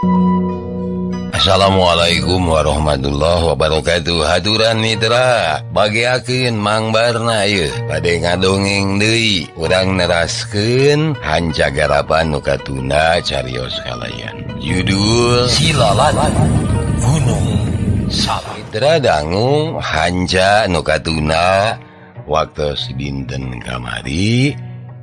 Assalamualaikum warahmatullahi wabarakatuh. Haturan mitra bagiakeun Mang Barna ieu bade ngadongeng deui urang neraskeun hancagarapan nu katuna carios kalayan judul Silalan Gunung Salak. Mitra dangu hanca nu katuna waktos dinten kamari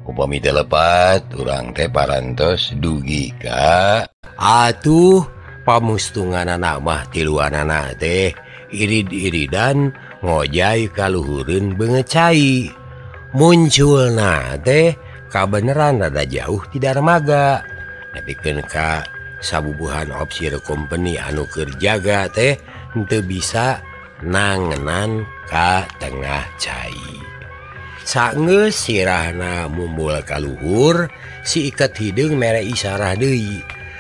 upami telepat urang teh parantos dugi ka atuh pamustunganana mah tiluanana teh irid-iridan ngojay kaluhureun beungeut cai. Munculna teh kabeneran rada jauh ti darmaga. Nepikeun ka sabubuhan opsir company anu keur jaga teh henteu bisa nangenan ka tengah cai. Saenggeus sirahna mumbul kaluhur, si iket hideung mere isarah deui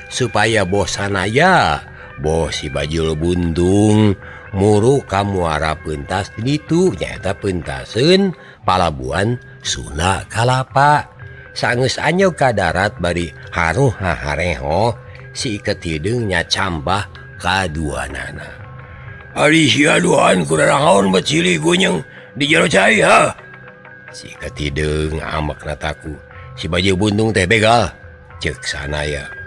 supaya bos sanaya bos si bajul buntung muru ka muara pentas ditu nyaeta pentaseun palabuhan Sunda Kalapa. Saenggeus anyog ka darat bari haruh hahareho si iket hideung nya campah kaduanana. Ari sia duaan kurang bacili gunyeng di jero cai ha. Si iket hideung amakna taku si bajul buntung teh begal ceuk sanaya.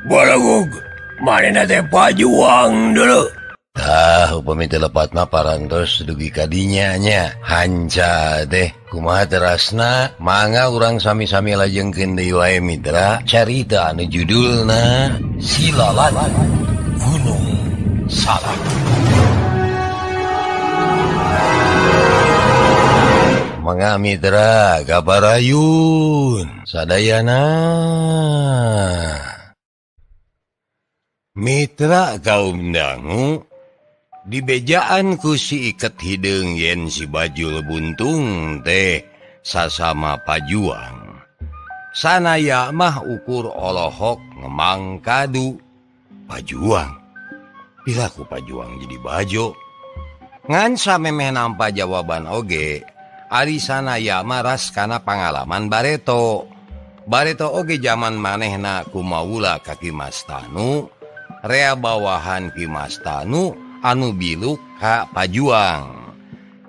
Balagug, manehna teh pajuang dulu. Tah, upami telepat mah parantos dugi kadinya nya. Hanca teh kumaha terasna mangga urang sami-sami lajengkeun deui wae mitra carita anu judulna Silalan Gunung Salak. Mangga mitra kabarayun sadayana. Mitra kaum dangu dibejaan ku si iket hideung yen si bajul buntung teh sasama pajuang. Sanaya mah ukur olohok ngemang kadu pajuang. Pilaku pajuang jadi bajo. Ngan samemeh nampa jawaban oge, ari sanaya maras kana pangalaman bareto. Bareto oge zaman manehna kumaula ka Kimas Tanu. Rea bawahan Kimas Tanu anu biluk ka pajuang.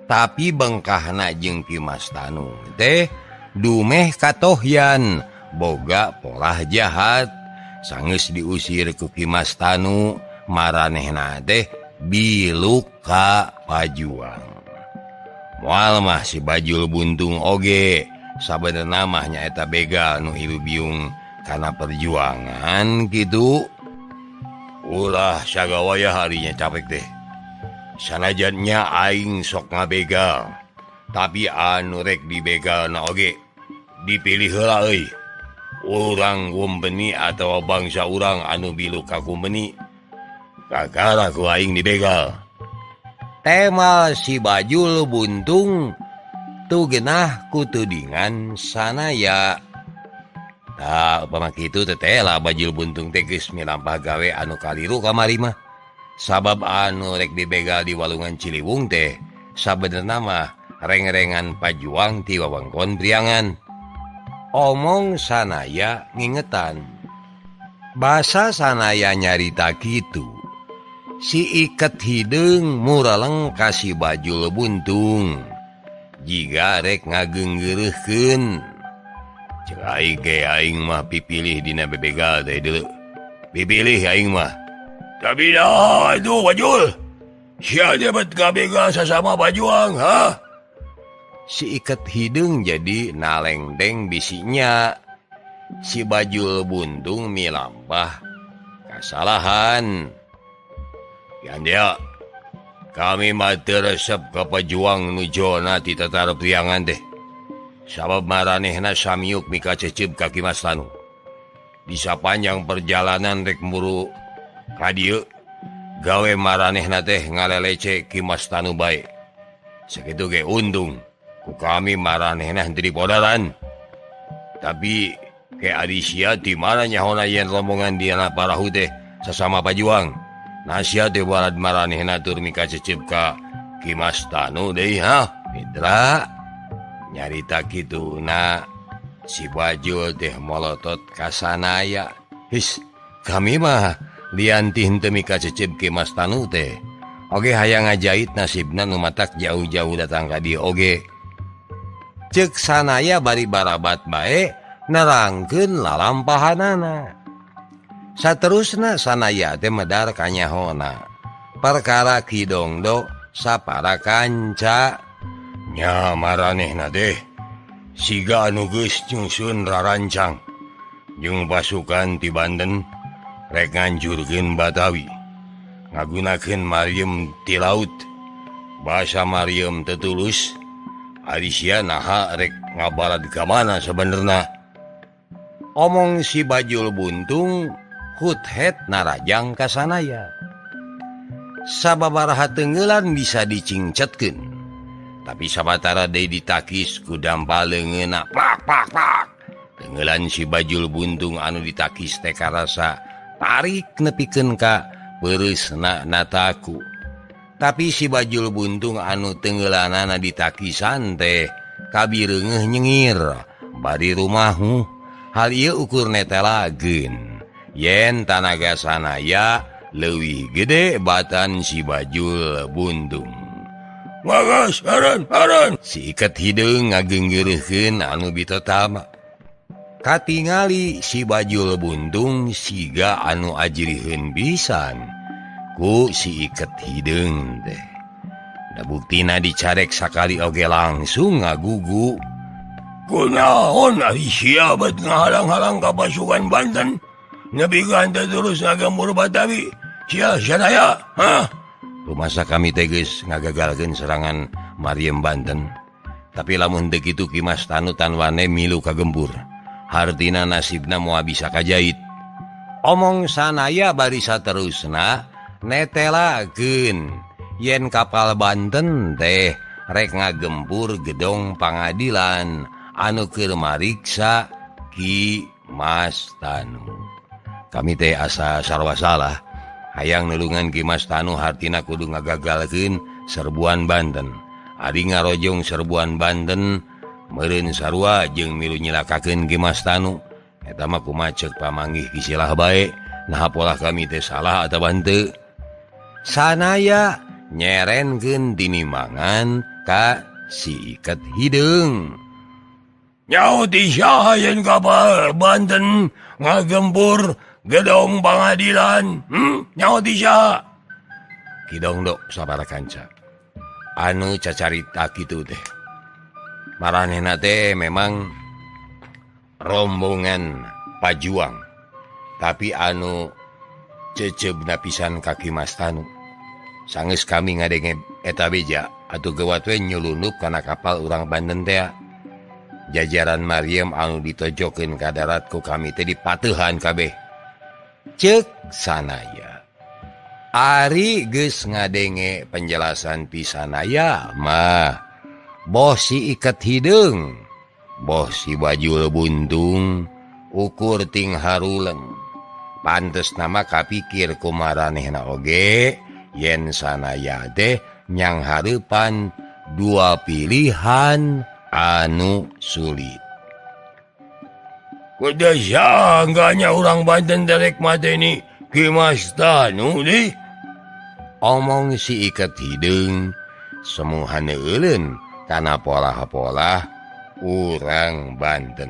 Tapi bengkahna jeung Kimas Tanu teh dumeh katohyan boga polah jahat. Saenggeus diusir ku Kimas Tanu maranehna teh biluk ka pajuang. Moal mah si bajul buntung oge sabenerna mah nyaeta begal nu hilu biung kana perjuangan kitu. Ulah sagawaya harinya capek deh. Sanajannya aing sok ngabegal, tapi anu rek dibegal na oge dipilih heula euy. Urang kumpeni atawa bangsa urang anu biluk ka kumpeni kakara ku aing dibegal. Tema si bajul buntung tu genah ku tudingan sanaya. Tah upama kitu teh lah bajul buntung teh geus milampah gawe anu kaliru kamari mah. Sabab anu rek dibegal di Walungan Ciliwung teh sabenerna mah reng-rengan pajuang ti wewengkon Priangan. Omong sanaya ngingetan. Basa sanaya nyarita kitu. Si iket hideung muraleng ka si bajul buntung. Jiga rek ngageunggeureukkeun. Cek aing ge aing mah pipilih dina bebegal teh deuleu. Pipilih aing mah. Tapi dah itu bajul. Sia dapat kabegal sasama bajuang ha. Si iket hideung jadi nalengdeng bisinya. Si bajul buntung milampah kasalahan. Yan dia. Kami mah teu resep ka pajuang nu jona ti tatara Priangan teh. Sabab maranehna samiuk mika cecep ka Kimas Tanu. Di sapanjang perjalanan rek muru ka dieu gawe maranehna teh ngalelece Kimas Tanu bae. Sakitu ge untung ku kami maranehna henteu dipodaran. Tapi ke adisia ti mana nyahona yen rombongan diana parahu teh sasama pajuang. Nasia teh balad maranehna tur mika cecep ka Kimas Tanu deui ha. Mitra nyarita kitu na si bajul teh molotot ka sanaya. His Kami mah liantih henteu mika cecep ke Mas Tanu teh. Oge hayang ngajait nasibna nu matak jauh-jauh datang ka dieu oge. Ceuk sanaya bari barabat bae nerangkeun lalampahanana. Saterusna sanaya teh medar kanyahona. Perkara Kidongdo sapara kanca. Nya maranehna teh siga anu geus nyusun rarancang jeung pasukan ti Banten rek nganjurkeun Batawi ngagunakeun Maryem ti laut. Basa Maryem teu tulus ari sia naha rek ngabalad ka mana sabenerna. Omong si Bajul Buntung hut-het narajang ka sanaya. Sababaraha teungeulan bisa dicingcetkeun, tapi sabatara deui ditakis ku dampaleungeunna plak plak plak. Teungeulan si Bajul Buntung anu ditakis teh karasa tarik nepikeun ka peureusna nataku. Tapi si Bajul Buntung anu teungeulanana ditakisan teh kabireungeuh nyengir bari rumahu. Hal ieu ukur netelageun yen tanaga sanaya leuwih gede batan si Bajul Buntung. Wagas haran si Iket Hideung ngageunggeureukkeun anu bitotama. Katingali si Bajul Buntung siga anu ajrieun pisan ku si Iket Hideung teh. Da buktina dicarek sakali oge langsung ngagugu. Kunaon ari sia bet ngahalang-halang ka pasukan Banten? Nepikan teh terus ngagembur Batawi. Sia sanaya, hah? Rumasa kami teh geus ngagagalkeun serangan Maryem Banten. Tapi lamun teu kitu Ki Mas Tanu tan wane milu kagembur. Hartina nasibna moal bisa kajait. Omong sanaya bari saterusna netelakeun yen kapal Banten teh rek ngagempur gedong pangadilan anu keur mariksa Ki Mas Tanu. Kami teh asa sarwa salah hayang nulungan Ki Mas Tanu hartina kudu ngagagalkeun serbuan Banten. Ari ngarojong serbuan Banten meureun sarua jeung milu nyilakakeun Ki Mas Tanu. Eta mah kumaha ceuk pamanggih kisilah bae. Naha pola kami teh salah atawa henteu. Sanaya nyerenkeun tinimangan ka si Iket Hideung. Nyaho ti saha yen kapal Banten ngagempur gedong pangadilan? Nyaho ti saha? Kidongdo sabaraha kanca anu cacarita kitu teh. Maranehna teh memang rombongan pajuang, tapi anu ceceubna pisan ka Ki Mas Tanu. Sanggeus kami ngadenge eta beja atuh geuwat we nyelundup kana kapal urang Banten teh. Jajaran Maryem anu ditojokeun ka darat ku kami teh dipateuhan kabeh. Ceuk sanaya. Ari geus ngadenge penjelasan ti sanaya mah boh si Iket Hideung, boh si Bajul Buntung ukur ting haruleng. Pantes nama kapikir ku maranehna oge yen sanaya teh nyang hareupan dua pilihan anu sulit. Kuda sangganya orang Banten derek mateni Ki Mas Tanu deh. Omong si Iket Hideung semuhan euleun kana pola-pola urang Banten.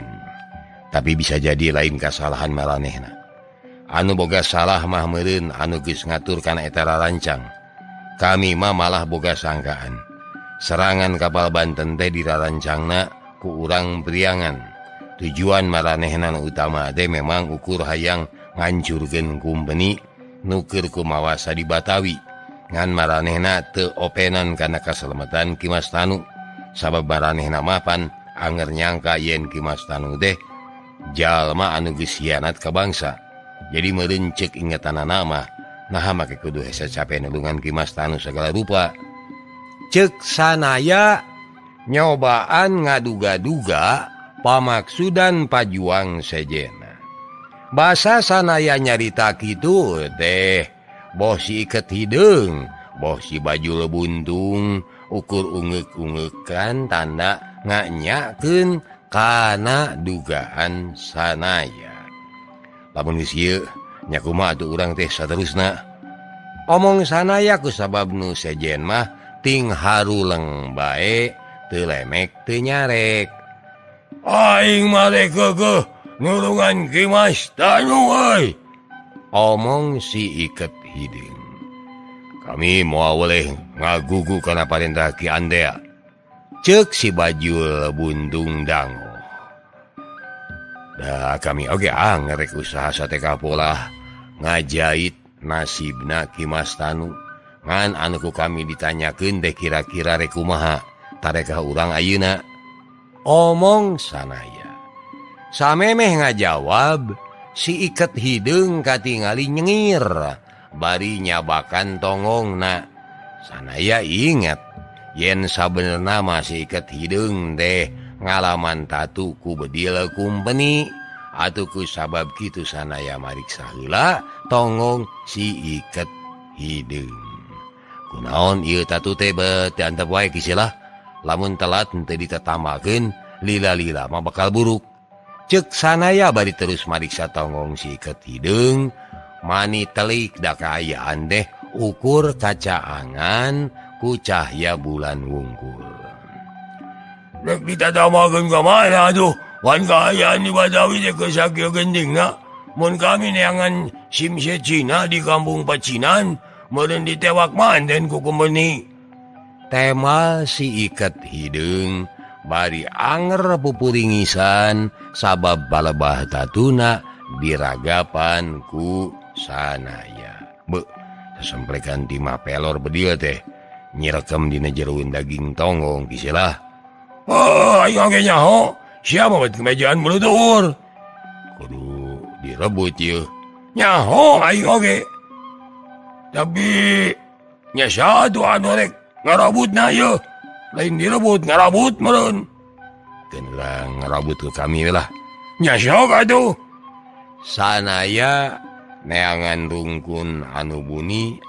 Tapi bisa jadi lain kasalahan maranehna. Anu boga salah mah meureun anu geus ngatur kana eta rarancang. Kami mah malah boga sangkaan serangan kapal Banten teh dirarancangna ku urang Priangan. Tujuan maranehna nu utama teh memang ukur hayang ngancurkeun kumpeni nu keur kumawasa di Batawi. Ngan maranehna teu openan kana kaselamatan Ki Mas Tanu. Sabab maranehna mah pan anger nyangka yen Ki Mas Tanu teh jalma anu geus hianat ka bangsa. Jadi meureun ceuk ingetanana mah naha make kudu hese capek nulungan Ki Mas Tanu segala rupa. Ceuk sanaya nyobaan ngaduga-duga pamaksudan pajuang sejena. Basa sanaya nyarita kitu teh boh si Iket Hideung, boh si Bajul Buntung ukur ungeuk-ungeukan tanda nganyakeun kana dugaan sanaya. Lamun geus ieu Nyakuma atuh urang teh saterusna. Omong sanaya ku sabab nu sejen mah ting haruleng bae teu lemek teu nyarek. Aing mah rek keukeuh nulungan Ki Mas Tanu euy. Omong si Iket Hideung. Kami moal weleh ngagugu kana parentah Ki Andea. Ceuk si Bajul Buntung Dango. Da kami oge ngerek usaha sateka pola ngajait nasibna Ki Mas Tanu. Ngan anu ku kami ditanyakeun teh kira-kira rek kumaha tarekah urang ayeuna. Omong sanaya. Samemeh ngajawab si Iket Hideung katingali nyengir bari nyabakan tongongna. Sanaya inget yen sabenerna mah si Iket Hideung teh ngalaman tatu ku bedil kumpeni. Atuh ku sabab kitu sanaya mariksa heula tongong si Iket Hideung. Kunaon ieu tatu teh teu antep wae kisilah. Lamun telat teu ditatambakeun lila-lila mah bakal buruk. Ceuk sanaya bari terus mariksa tongong si Iket Hideung. Mani telik da kaayaan teh ukur kacaangan ku cahya bulan wungkul. Rek ditatamakeun ka mana atuh? Wan kaayaan di Badawi teh geus sakieu gendingna. Mun kami neangan simse Cina di kampung Pacinan, meureun ditewak manten ku kumpeni. Tema si Iket Hideung bari anger pupuringisan sabab balebah tatuna diragapan ku sanaya. Beuh, sasemplekan timah pelor bedil teh nyirekem dina jeroun daging tongong kisilah. Oh, aing oge nyaho. Siapa buat kemejaan bulutur? Kudu direbut yeuh. Nyaho aing oge. Tapi nya satu anu rek ngarabutna yeuh. Lain direbut ngarabut meureun. Keun ngarabut ke kami lah. Nya sok atuh. Sanaya neangan rungkun anu buni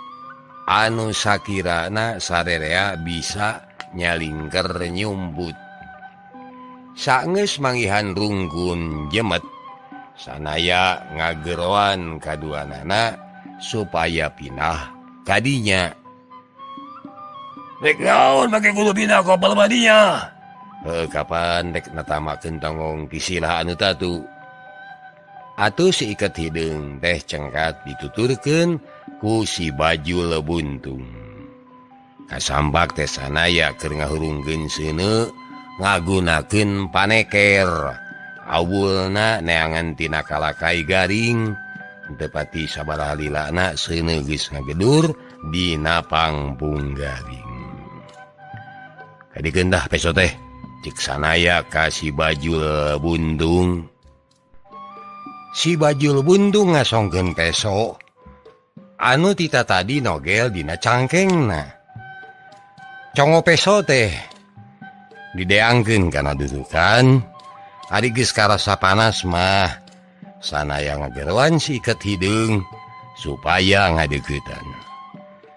anu sakirana sarerea bisa nyalingker nyumput. Saenggeus manggihan rungkun jemet, sanaya ngageroan kaduanana supaya pinah kadinya. Rek naon make kudu pinah ka palmadinya? Kapan rek natamakeun tongong kisilah anu tatu. Atuh si Iket Hideung teh cengkat dituturkeun ku si Bajul Buntung. Kasambak teh sanaya keur ngahurungkeun seuneu ngagunakeun paneker. Awulna neangan tina kalakai garing, teu pati sabaraha lilana seuneu geus ngagedur dina pangpung garing. Kadikeun dah peso teh cek sanaya ka si Bajul Buntung. Si Bajul Buntung ngasongkeun peso anu tita tadi nogel dina cangkengna. Congo peso teh dideangkeun kana dudukan. Ari geus karasa panas mah sanaya ngageroan si Iket Hideung supaya ngadeuketan.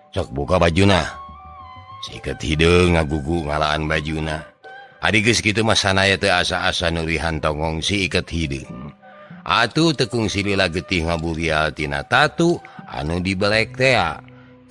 Sok buka bajuna. Si Iket Hideung ngagugu ngalaan bajuna. Ari geus kitu mah sanaya teu asa-asa nurihan tongong si Iket Hideung. Atuh tekung silila getih ngaburial tina tatu anu dibelek teh.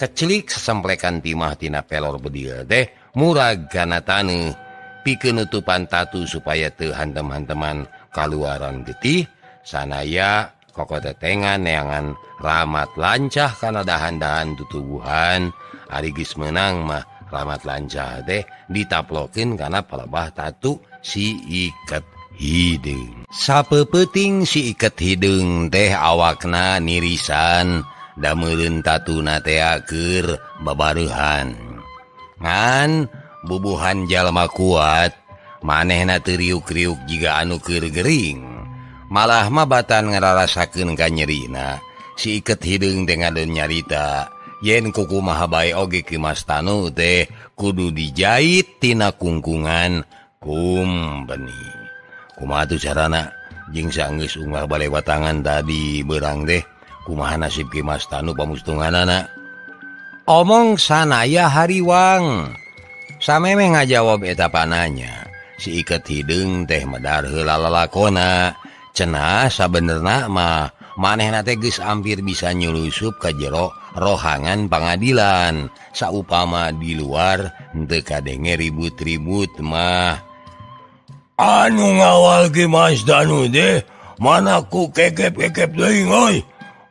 Kecelik sesemplekan timah tina pelor bedil teh murag kana taneuh pikeun nutupan tatu supaya teu hantem-hanteman kaluaran getih. Sanaya kokotetengan neangan ramat lancah kana dahan-dahan tutubuhan. Ari geus meunang mah ramat lancah teh ditaplokeun kana palebah tatu si Iket Hideung. Sapeupeting si Iket Hideung teh awakna nirisan da meureun tatuna teh keur babareuhan. Ngan bubuhan jalma kuat manehna teu riuk-riuk jiga anu keur gering. Malah mah batan ngararasakeun ka nyerina. Si Iket Hideung teh ngadeun nyarita yen kukumaha bae oge Ki Mas Tanu teh kudu dijait tina kungkungan kumpeni. Kumaha tuh carana jeung saenggeus unggal balewatangan tadi beurang teh kumaha nasib Ki Mas Tanu pamustunganana. Omong sanaya hariwang. Samemeh ngajawab eta pananya. Si Iket Hideung teh medar heula lalakona. Cenah sabenerna mah manehna teh geus ampir bisa nyulusup ka jero rohangan pangadilan. Saupama di luar henteu kadenge ribut-ribut mah. Anu ngawal Ki Mas Danu teh mana ku kekep-kekep teuing euy.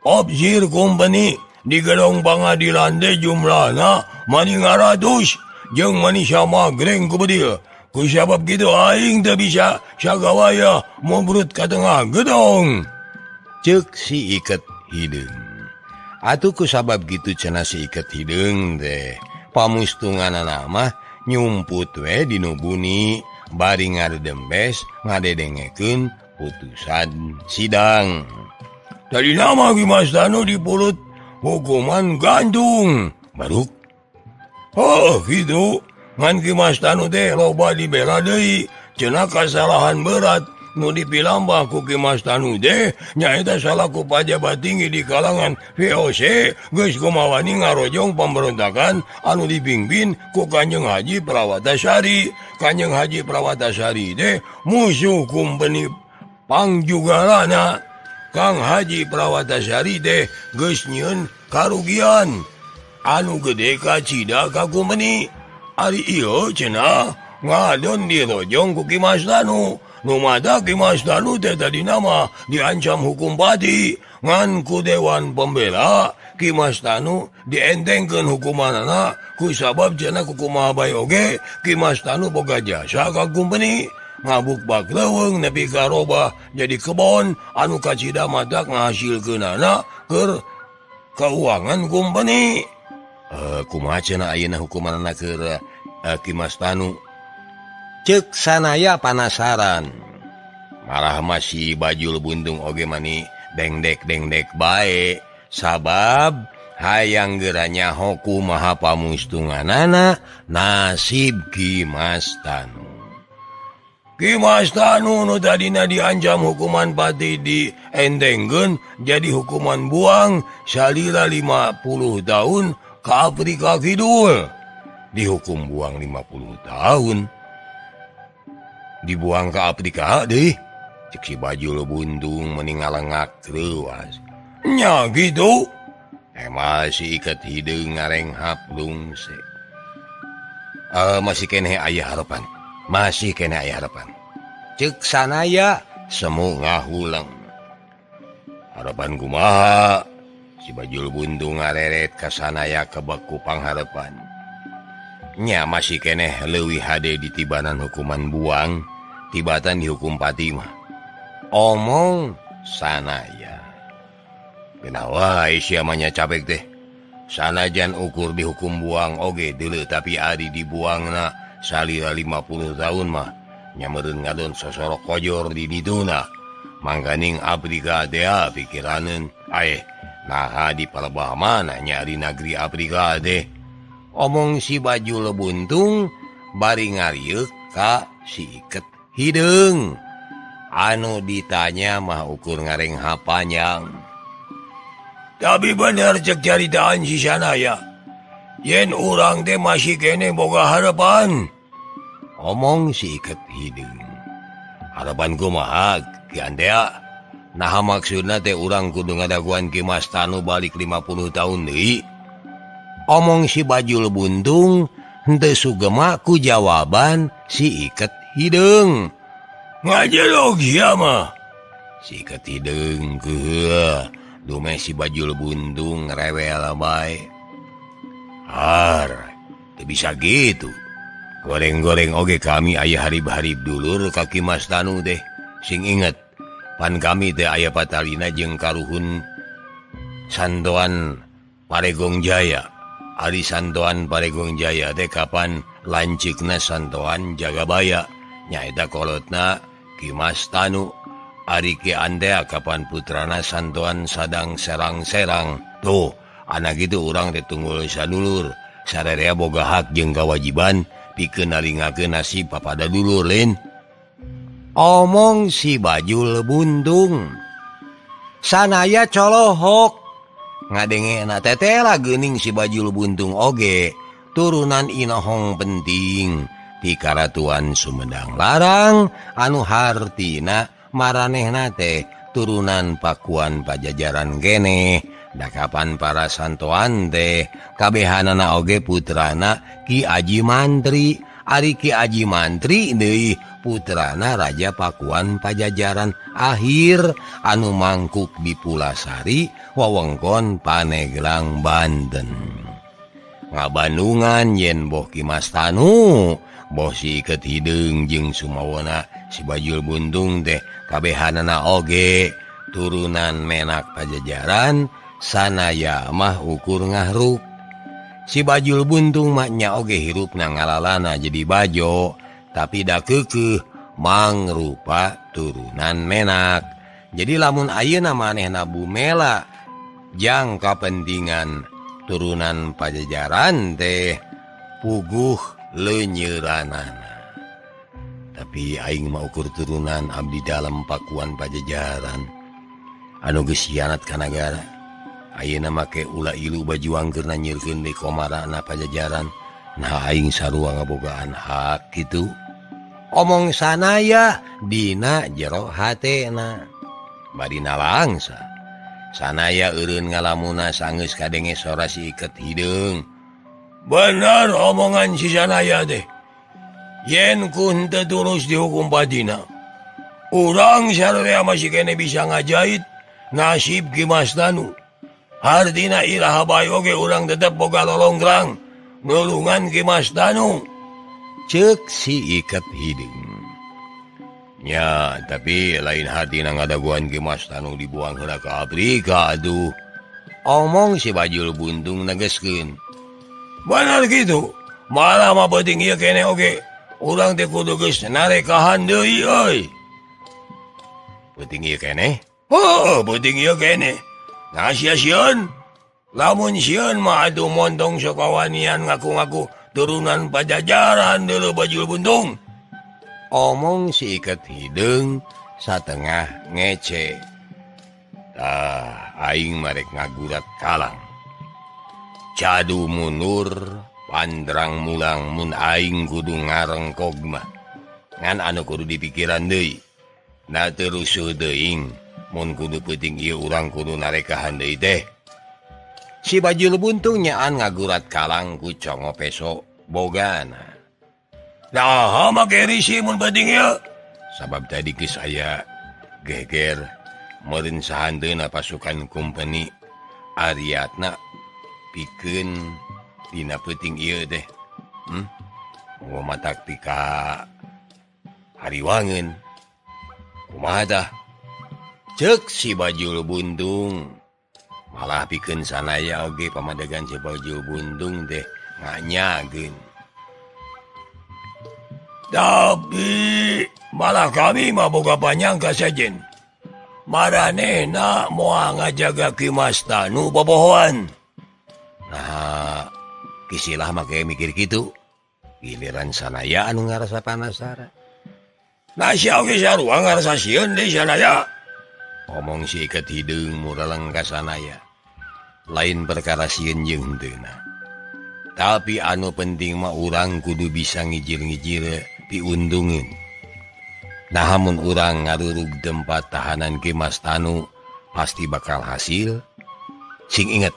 Obsir company di gedung pangadilan teh jumlahna mani 100 jeung mani samagreng ku bedil. Kusabab kitu aing teu bisa sagawaya mubrut ka tengah gedong. Ceuk si Iket Hideung. Atuh kusabab kitu cenah si Iket Hideung teh pamustunganana mah nyumput we dinu buni bari ngadembes ngadedengekeun putusan sidang. Tadi nama Ki Mas Danu dipulut hukuman gantung. Baruk. Oh gitu. Ngan Ki Mas Danu teh loba dibela deui cenah kasalahan berat nu dipilambah ku Ki Mas Danu teh nyaeta salaku pajabat tinggi di kalangan VOC geus kumawani ngarojong pemberontakan anu dipimpin ku Kanjeng Haji Prawatasari. Kanjeng Haji Prawatasari teh musuh kumpeni pangjugalana. Kang Haji Prawatasari teh geus nyieun karugian anu gede ka cida ka kumpeni. Ari ieu cenah ngadon dirojong ku Ki Mas Danu. Nu mada Ki Mas Danu teh tadi nama diancam hukum mati. Ngan ku Dewan Pembela Ki Mas Danu dientengkeun hukumanana kusabab cenah ku kumaha bae oge Ki Mas Danu boga jasa ka kumpeni. Ngabukbak leuweung nepi ka robah jadi kebon anu kacida matak ngahasilkeunana keur keuangan kumpeni. Kumaha cenah ayeuna hukumanana keur Ki Mas Danu? Ceuk sanaya panasaran. Malah masih Bajul Buntung oge mani dengdek bae. Sabab hayang geranya kumaha pamustunganana nasib Ki Mas Danu. Ki Mas Danu nu tadina diancam hukuman pati dientengkeun jadi hukuman buang salila 50 tahun ka Afrika Kidul. Dihukum buang 50 tahun. Dibuang ke Afrika deh. Cek si Bajul Buntung meningalengak leuwas. Nya gitu. Masih Iket Hideung ngareng haplung se. Masih keneh aya harapan. Masih keneh aya harapan. Cek sanaya semu ngahulang. Harapan kumaha? Si Bajul Buntung ngareret ka sanaya ke baku pangharapan. Nya masih keneh leuwih hade ditibanan hukuman buang tibatan dihukum pati mah. Omong sanaya. Kenawa sia manya capek teh. Sanajan ukur dihukum buang oge deuleu tapi ari dibuangna salira 50 tahun mah nya meureun ngadon sosorok kojor di dituna. Mangkaning Afrika teh pikiraneun naha di palebah mana nya di negeri Afrika teh. Omong si Bajul Buntung bari ngarieuh ka si Iket Hideung. Anu ditanya mah ukur ngareng panjang. Tapi bener cek caritaan si sanaya. Yen urang teh masih kene boga harapan. Omong si Iket Hideung. Harapan kumaha Ki Andea? Nah maksudna teh urang kudu ngadaguan Ki Mas Danu balik 50 tahun deui. Omong si Bajul Buntung henteu sugema ku jawaban si Iket Hideung. Ngajelog ieu mah. Si Iket Hideung keuh dume si Bajul Buntung rewel bae. Teu bisa gitu. Goreng-goreng oge kami aya harib-harib dulur ka Ki Mas Danu teh. Sing inget pan kami teh aya patalina jeung karuhun Santoan Paregong Jaya. Ari Santoan Paregong Jaya teh kapan lanceukna Santoan Jagabaya. Nyaeta kolotna Ki Mas Danu. Ari Ki Andea kapan putrana Santoan Sadang Serang-Serang. Tuh, anak itu urang teh tunggul sadulur. Sararea boga hak jeung kawajiban pikeun naringakeun nasib papada dulur lain. Omong si Bajul Buntung. Sanaya colohok. Ngadengena tetela geuning si Bajul Buntung oge turunan inohong penting ti Karatuan Sumedang Larang anu hartina maranehna teh turunan Pakuan Pajajaran geneh dakapan para santoan teh kabehanana oge putrana Ki Aji Mantri. Ari Ki Aji Mantri deui putrana Raja Pakuan Pajajaran akhir anu mangkuk di Pulasari wewengkon Paneglang Banten. Ngabandungan yen boh Ki Mas Tanu, boh si Iket Hideung jeung sumawana si Bajul Buntung teh kabehanana oge turunan menak Pajajaran sanaya mah ukur ngahruk. Si Bajul Buntung maknya oge hirupna ngalalana jadi bajo, tapi da keukeuh mangrupa turunan menak. Jadi lamun ayeuna manehna bumela jang kapentingan turunan Pajajaran teh puguh leunyeranana. Tapi aing mah ukur turunan abdi dalam Pakuan Pajajaran anu geus hianat ka nagara. Ayeuna make ulah ilu bajuang keur nanyirkeun di komarana Pajajaran. Nah aing sarua ngabogaan hak kitu. Omong sanaya dina jero hatena. Bari nalangsa. Sanaya eureun ngalamuna sanggeus kadenge sora si Iket Hideung. Benar omongan si sanaya teh. Yen kun teu tulus dihukum patina. Urang sararea masih kene bisa ngajait nasib Ki Mas Tanu. Hartina iraha bae oge urang tetep boga lolonggrang nulungan Ki Mas Tanu. Ceuk si Iket Hideung. Nya, tapi lain hartina ngadaguan Ki Mas Tanu dibuang heula ka Afrika atuh. Omong si Bajul Buntung negeskeun. Benar gitu. Malah mah penting ieu kene oge. Urang teh kudu geus narekahan deui euy. Penting ieu kene? Oh, penting ieu kene. Nah sia-sieun, lamun sieun mah atuh montong sokawanian ngaku-ngaku turunan Pajajaran deuleu Bajul Buntung. Omong si Iket Hideung satengah ngece. Aing marek ngagurat kalang. Cadu mundur, pandrang mulang mun aing kudu ngarengkog mah. Ngan anu kudu dipikiran deui. Na teu rusuh teuing. Mun kudu penting ieu urang kudu narekahan deui teh. Si Bajul Buntung nyaan ngagurat kalang ku Congo Peso bogana. Nah, make risi mun penting ieu. Sabab tadi geus aya geger meureun sahanteuna pasukan kompeni Ariatna pikeun dina penting ieu teh. Mau taktika hariwangeun. Kumaha tah? Ceuk si Bajul Buntung. Malah pikeun sanaya oge pamadegan si Bajul Buntung teh nganyageun. Tapi malah kami mah boga panyangka sajen. Maranehna moal ngajaga Ki Mas Tanu bobohoan. Nah, kisilah make mikir kitu. Giliran sanaya anu ngarasa panasaran. Nah sia oge sarua ngarasa sieun deui sanaya. Omong si Iket Hideung mureleng ka sanaya. Lain perkara sieun jeung henteuna. Tapi anu penting mah urang kudu bisa ngijil-ngijil piundungeun. Nah mun urang ngarurug tempat tahanan Ki Mas Tanu pasti bakal hasil. Sing inget,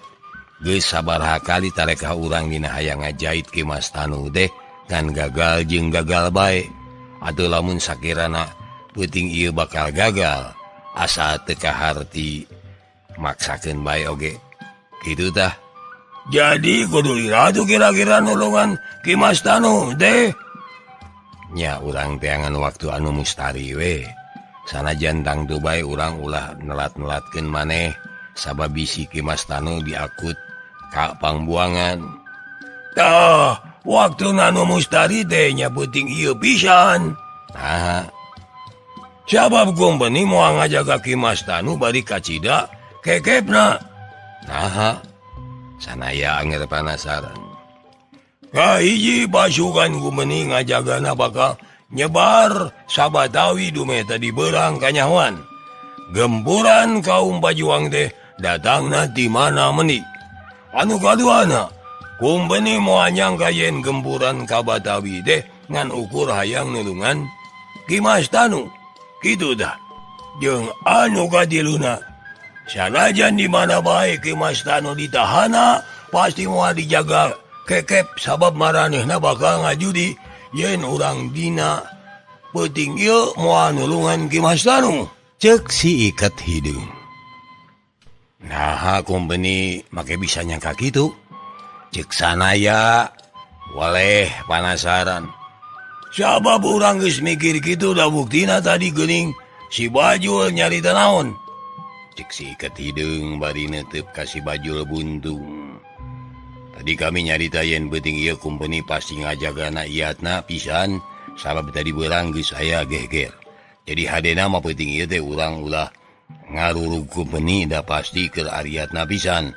geus sabaraha kali tareka urang dina hayang ngajait Ki Mas Tanu teh kan gagal jeung gagal bae. Atuh lamun sakirana peuting ieu bakal gagal. Asa teka harti maksakeun bae oge. Kitu tah. Jadi kudu ira tuh kira-kira nulungan Ki Mas Tanu teh. Nya urang teh angan waktu anu mustari we. Sanajan tangtu bae urang ulah nelat-nelatkeun maneh sabab bisi Ki Mas Tanu diakut ka pangbuangan. Tah, waktu anu mustari teh nya penting ieu pisan. Nah, sabab kompeni moal ngajaga Ki Mas Tanu bari kacida kekepna. Nah, sanaya anger penasaran. Kahiji pasukan kompeni ngajagana bakal nyebar sabatawi dumeta di berang kanyawan. Gempuran kaum pajuang teh datangna di mana meni. Anu kaduana, kompeni moal nyangka yen gempuran ka Batawi teh ngan ukur hayang nulungan Ki Mas Tanu. Kitu dah. jeung anu kadiluna. Sanajan di mana bae Ki Mastanu ditahana pasti moal dijaga kekep sabab maranehna bakal ngajudi yen urang dina peuting ieu moal nulungan Ki Mastanu. Cek si Iket hidung. Nah, kumpeni make bisa nyangka gitu. Cek sanaya waleh penasaran. Sabab urang geus mikir kitu da buktina tadi geuning si Bajul nyarita naon. Cek si Iket hidung bari neuteup ka si Bajul buntung. Tadi kami nyarita yen beuting ieu kumpeni pasti ngajagana iatna pisan sabab tadi beurang geus aya geger. Jadi hadena mah peuting ieu teh urang ulah ngarurug kumpeni da pasti keur ariatna pisan.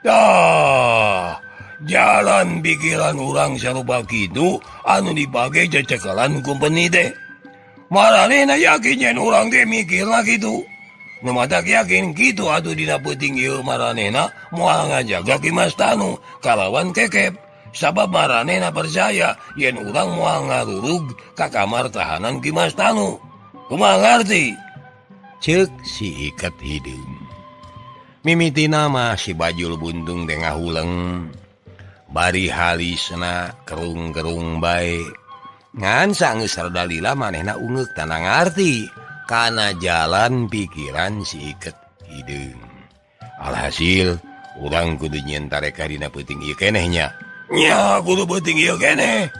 Dah, jalan pikiran urang sarupa kitu anu dipake cecekelan kumpeni teh. Maranehna yakin yen urang teh mikirna kitu. Nu matak yakin kitu atuh dina peuting ieu maranehna moal ngajaga Ki Mastanu kalawan kekep. Sabab maranehna percaya yen urang moal ngarurug ka kamar tahanan Ki Mastanu. Kumaha ngarti? Cek si Iket hidung. Mimitina mah si Bajul buntung teh ngahuleng. Bari halisna kerung-kerung bae. Ngan sageus sardalila manehna ungeuk tanda ngarti kana jalan pikiran si Iket hidung. Alhasil urang kudu nyieun tareka dina peuting ieu keneh nya. Nya kudu peuting ieu keneh.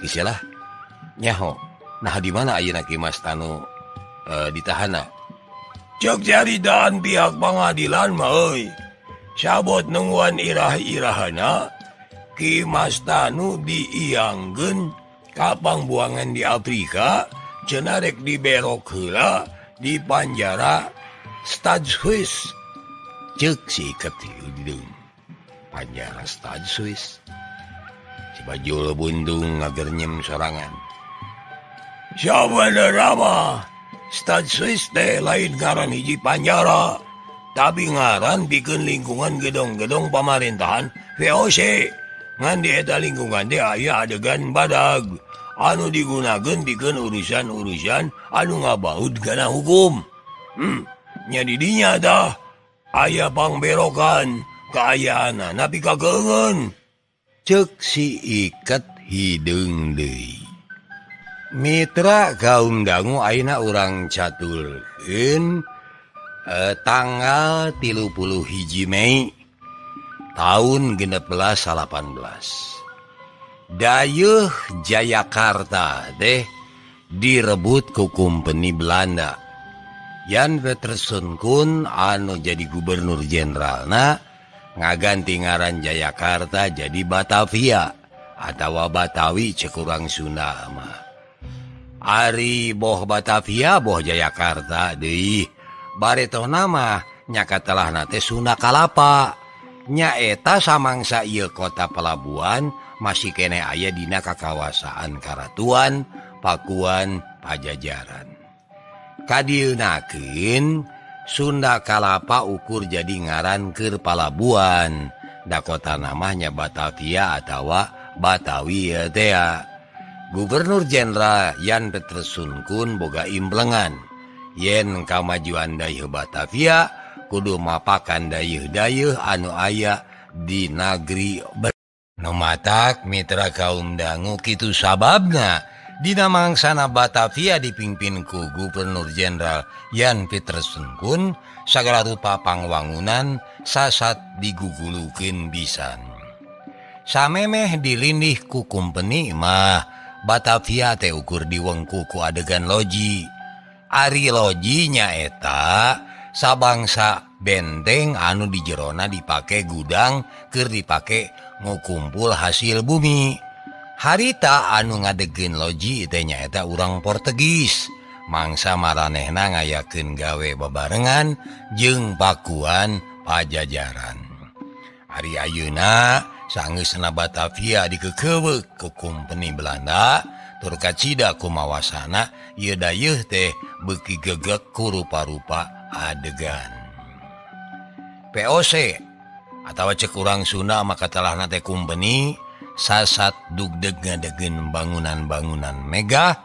Kisilah. Nyaho. Nah di mana ayeuna Ki Mastanu ditahana? Cek caritaan pihak pengadilan mah euy. Sabot nungguan irah-irahana Ki Mastanu diiangkeun ka pangbuangan di Afrika cenah rek diberok heula di panjara Stad Swiss. Cek si Iket hidung. Panjara Stad Swiss. Si Bajul buntung ngagernyem sorangan. Sabenerna mah Stad Swiss teh lain ngaran hiji panjara, tapi ngaran pikeun lingkungan gedong-gedong pamerintahan VOC. Ngan di eta lingkungan teh aya adegan badag anu digunakeun pikeun urusan-urusan anu ngabaud kana hukum. Nya di dinya dah aya pangberokan kaayaan napi kageungeun. Cek si Iket hidung deui. Mitra kaum dangu ayeuna urang catulkeun tanggal 31 Mei tahun 1618. Dayeuh Jayakarta teh direbut ku kumpeni Belanda. Jan Peterson Kun anu jadi gubernur jenderalna ngaganti ngaran Jayakarta jadi Batavia atawa Batawi cek urang Sunda mah. Ari boh Batavia boh Jayakarta deui baretona mah nya katelahna teh Sunda Kalapa. Nya eta samangsa ieu kota pelabuhan masih kene aya dina kakawasaan Karatuan, Pakuan, Pajajaran. Kadieunakeun Sunda Kalapa ukur jadi ngaran keur palabuhan. Da kota namanya Batavia atawa Batawi teh. Gubernur Jenderal Jan Peterson Kun boga implengan yen kamajuan dayeuh Batavia kudu mapakan dayeuh-dayeuh anu aya di nagri nu matak mitra kaum dangu kitu sababna dina mangsana Batavia dipimpin ku Gubernur Jenderal Jan Peterson Kun sagala rupa pangwangunan sasat digugulukeun pisan. Samemeh dilindih ku kumpeni mah Batavia teh ukur diwengku ku adegan loji. Ari loji nyaeta sabangsa benteng anu di jerona dipake gudang keur dipake ngukumpul hasil bumi. Harita anu ngadegeun loji teh nyaeta urang Portugis. Mangsa maranehna ngayakeun gawe babarengan jeung Pakuan Pajajaran. Ari ayeuna sangeusna Batavia dikekeuweuk ku kumpeni Belanda tur kacida kumawasana ieu dayeuh teh beuki gegek ku rupa-rupa adegan. POC atawa cek urang Sunda maka telahna teh kumpeni sasat dugdeg ngadegeun bangunan-bangunan megah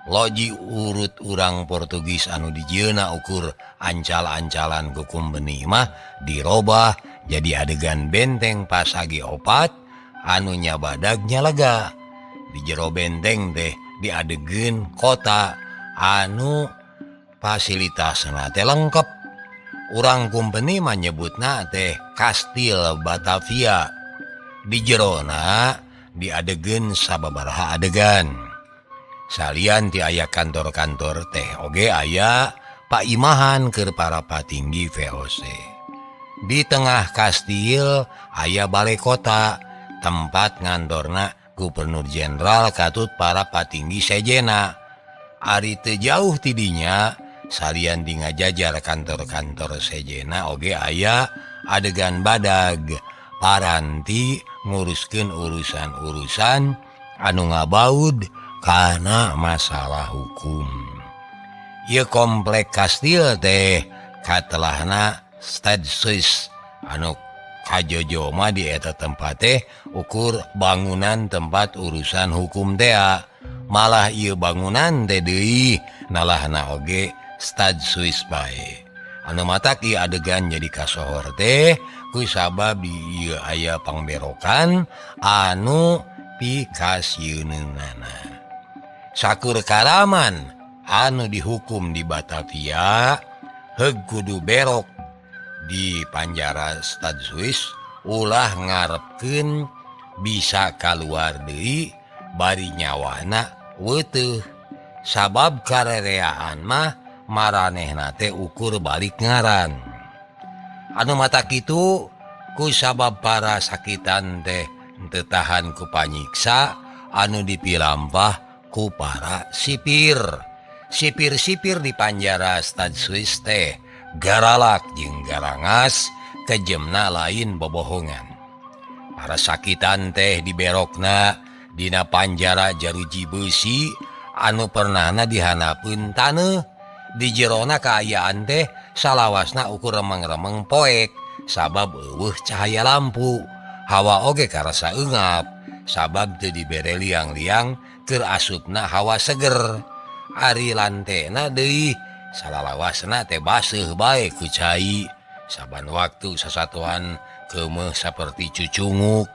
loji urut urang Portugis anu dijeuna ukur ancal-ancalan kukum benih mah dirobah jadi adegan benteng pasagi opat anu nyabadagnya lega di jero benteng teh diadegeun kota anu fasilitasna teh lengkap. Urang kumpeni mah nyebutna teh Kastil Batavia. Di jerona diadegeun sababaraha adegan. Salian ti aya kantor-kantor teh oge aya paimahan keur para patinggi VOC. Di tengah kastil aya balai kota, tempat ngantorna Gubernur Jenderal katut para patinggi sejena. Ari teu jauh tidinya salian di ngajajar kantor-kantor sejena oge aya adegan badag paranti nguruskeun urusan-urusan anu ngabaud kana masalah hukum. Ieu komplek kastil teh katelahna Stad Swiss anu kajojo mah di eta tempat teh ukur bangunan tempat urusan hukum teh. Malah ieu bangunan teh deui nalahna oge Stad Swiss bae. Anu matak ieu adegan jadi kasohor teh ku sabab di ieu aya pangberokan anu pikasieunana. Sakur karaman anu dihukum di Batavia heug kudu berok di penjara Stad Swiss ulah ngarepkeun bisa kaluar deui bari nyawana weuteuh. Sabab karereaan mah maranehna teh ukur balik ngaran. Anu mata kitu ku sabab para sakitan teh teu tahan ku panyiksa anu dipilampah ku para sipir. Sipir-sipir di penjara Stad Swiss teh garalak jeung garangas kejemna lain bobohongan. Para sakitan teh diberokna dina penjara jaruji beusi anu pernahna dihanapeun taneuh. Di jerona kaayaan teh salawasna ukur remeng-remeng poek sabab eueuh cahaya lampu. Hawa oge karasa eungap sabab teu dibere liang-liang keur asupna hawa seger. Ari lantena deui salalawasna teh baseuh bae ku cai. Saban waktu sasatuan keumeuh saperti cucunguk,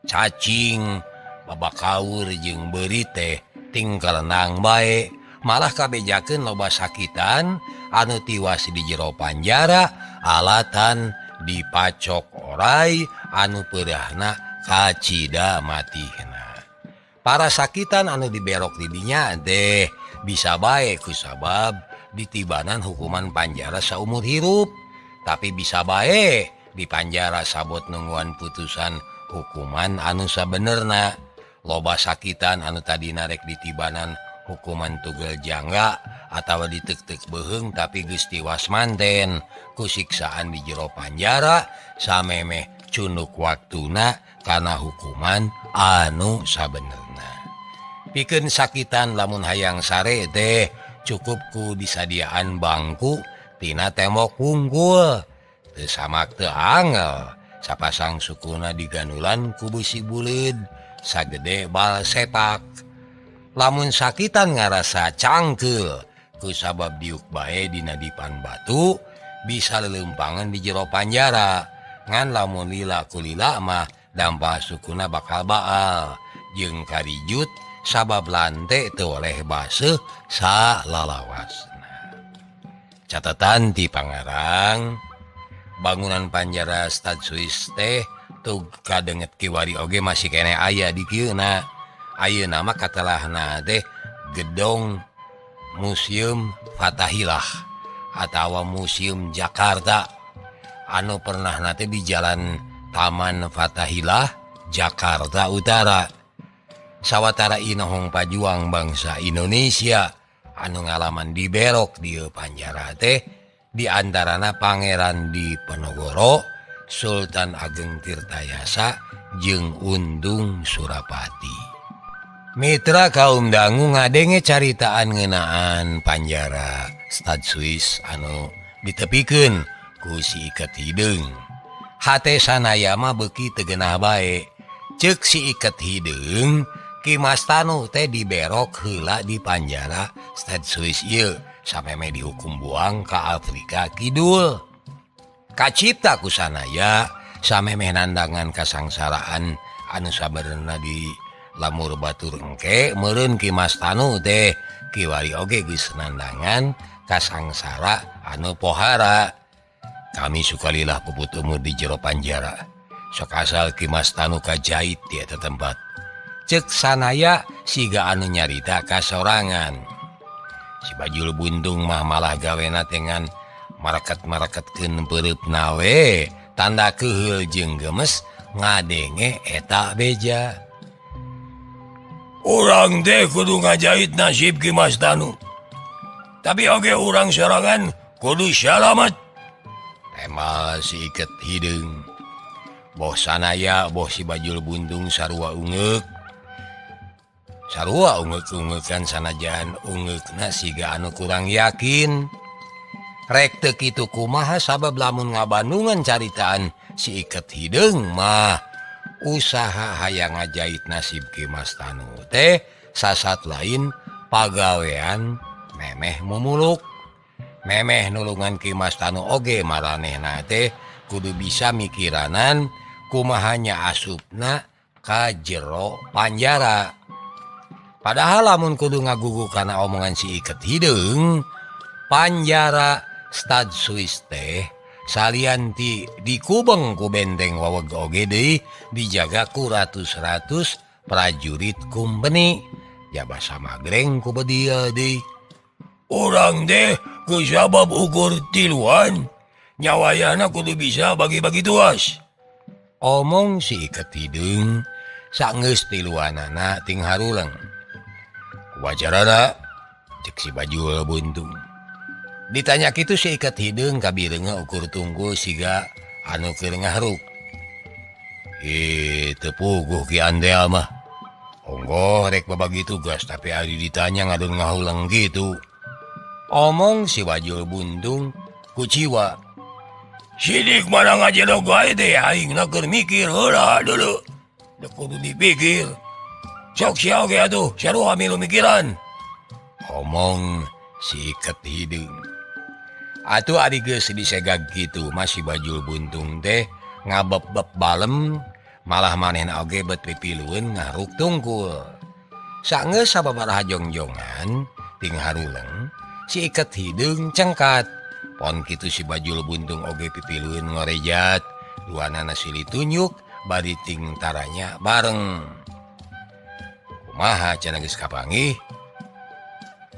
cacing, babakaur jeung beurit teh tinggal renang bae. Malah kabejakeun loba sakitan anu tiwas di jero penjara alatan dipacok oray anu peurahna kacida matihna. Para sakitan anu diberok di dinya teh bisa bae ku sabab ditibanan hukuman penjara saumur hirup, tapi bisa bae di penjara sabot nungguan putusan hukuman anu sabenerna. Loba sakitan anu tadina rek ditibanan hukuman tugel jangga atawa ditek-tek beheung tapi geus tiwas manten ku siksaan di jero penjara samemeh cunduk waktuna kana hukuman anu sabenerna. Pikeun sakitan lamun hayang sare teh cukup ku disadiaan bangku tina tembok wungkul. Teu samak teu angel sapasang sukuna diganulan ku besi buleud sagede bal sepak. Lamun sakitan ngarasa cangkeul ku sabab diuk bae dina dipan batu bisa lelempangan di jero penjara. Ngan lamun lila ku lila mah dampa sukuna bakal baal jeung karijut sabab lante teu oleh baseuh salalawasna. Catatan ti Pangarang, bangunan penjara Stad Swiss teh teu kadenget kiwari oge masih kene aya di kieuna. Ayeuna mah katelahna teh gedong Museum Fathahillah atawa Museum Jakarta anu pernah teh di Jalan Taman Fathahillah Jakarta Utara. Sawatara inohong pajuang bangsa Indonesia anu ngalaman diberok di penjara teh diantarana Pangeran Diponegoro, Sultan Ageng Tirtayasa jeung Undung Surapati. Mitra kaum dangu ngadenge caritaan ngeunaan penjara Stad Swiss anu ditepikeun ku si Iket Hideung. Hate sanaya mah beuki teu geunah bae. Ceuk si Iket Hideung Kimastanu teh diberok heula di penjara Stade Swiss ieu sameme dihukum buang ka Afrika Kidul. Kacipta ku sanaya sameme nandangan kasangsaraan anu sabenerna di lamur batur engke meureun Kimastanu teh kiwari oge geus nandangan kasangsara anu pohara. Kami sukalilah puput umur di jero panjara. Sok asal Kimastanu kajait di eta tempat. Cek sanaya siga anu nyarita kasorangan. Si Bajul Buntung mah malah gawena dengan mareket-mareketkeun peureupna nawe tanda keheul jeung gemes ngadenge eta beja. Urang teh kudu ngajait nasib Kimastanu. Tapi oge urang sorangan kudu salamet. Emal si Iket Hideung. Boh sanaya boh si Bajul Buntung sarua ungeuk. Sarua ungeuk-ungeukan sanajan ungeukna siga anu kurang yakin. Rek teu kitu kumaha sabab lamun ngabandungan caritaan si Iket Hideung mah usaha hayang ngajait nasib Kimastanu teh sasat lain pagawean memeh mumuluk. Memeh nulungan Kimastanu oge maranehna teh kudu bisa mikiranan kumahanya asupna ka jero panjara. Padahal lamun kudu ngagugu kana omongan si Iket Hideung, panjara Stade Swiss teh salian dikubeng ku benteng waweg oge deui dijaga ku ratus-ratus prajurit kumpeni. Jaba samagreng ku bedieu deui. Urang teh ku sabab ukur tiluan nyawayana kudu bisa bagi-bagi tuas. Omong si Iket Hideung saenggeus tiluanana ting haruleng. Wajarana cek si Bajul Buntung. Ditanya kitu si Iket Hideung kabireunga ukur tunggu siga anu keur ngaharuk. Teu puguh ki andel mah. Onggoh rek babagi tugas tapi ari ditanya ngadon ngahuleng gitu. Omong si Bajul Buntung kuciwa. Sidik mana ngajelog wae teh aingna keur mikir heula dulu. Da kudu dipikir. Sok sia oge atuh, sarua milu mikiran. Omong si Iket Hideung. Atuh ari geus disegag kitu masih Bajul Buntung teh ngabeb-beb balem malah manehna oge bet pipilueun ngaruk tungkul. Saenggeus sababaraha jongjongan ting haruleng si Iket Hideung cengkat. Pon kitu si Bajul Buntung oge pipilueun ngorejat, duanana silih tunjuk bari ting taranya bareng. Kumaha cenah geus kapanggih?